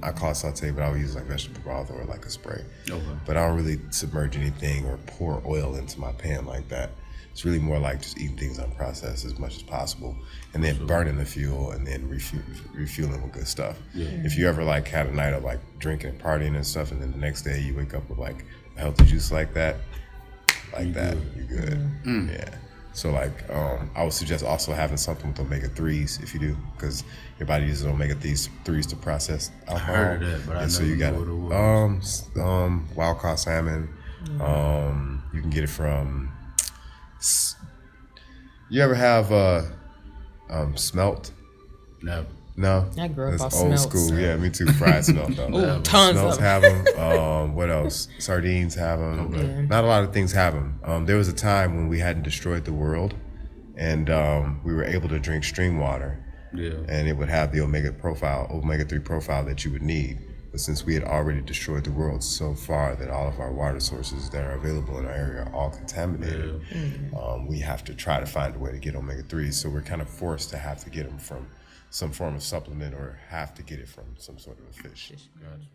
I call it saute, but I would use like vegetable broth or like a spray. Okay. But I don't really submerge anything or pour oil into my pan like that. It's really more like just eating things unprocessed as much as possible, and then burning the fuel and then refueling with good stuff. Yeah. If you ever like had a night of like drinking and partying and stuff, and then the next day you wake up with like a healthy juice like that, you're good. Yeah. So like, I would suggest also having something with omega-3s if you do, because your body uses omega-3s to process alcohol. I heard of that, but I so never you got knew what it was. wild caught salmon. You can get it from. You ever have smelt? Never. No, I grew up that's off old smelts. school. Yeah, me too. Fried smelt though. Ooh, tons Smelts of have them. What else? Sardines have them. Yeah. Not a lot of things have them. There was a time when we hadn't destroyed the world, and we were able to drink stream water, Yeah. and it would have the omega-3 profile that you would need. But since we had already destroyed the world so far that all of our water sources that are available in our area are all contaminated, we have to try to find a way to get omega-3s. So we're kind of forced to have to get them from some form of supplement or have to get it from some sort of a fish. Gotcha.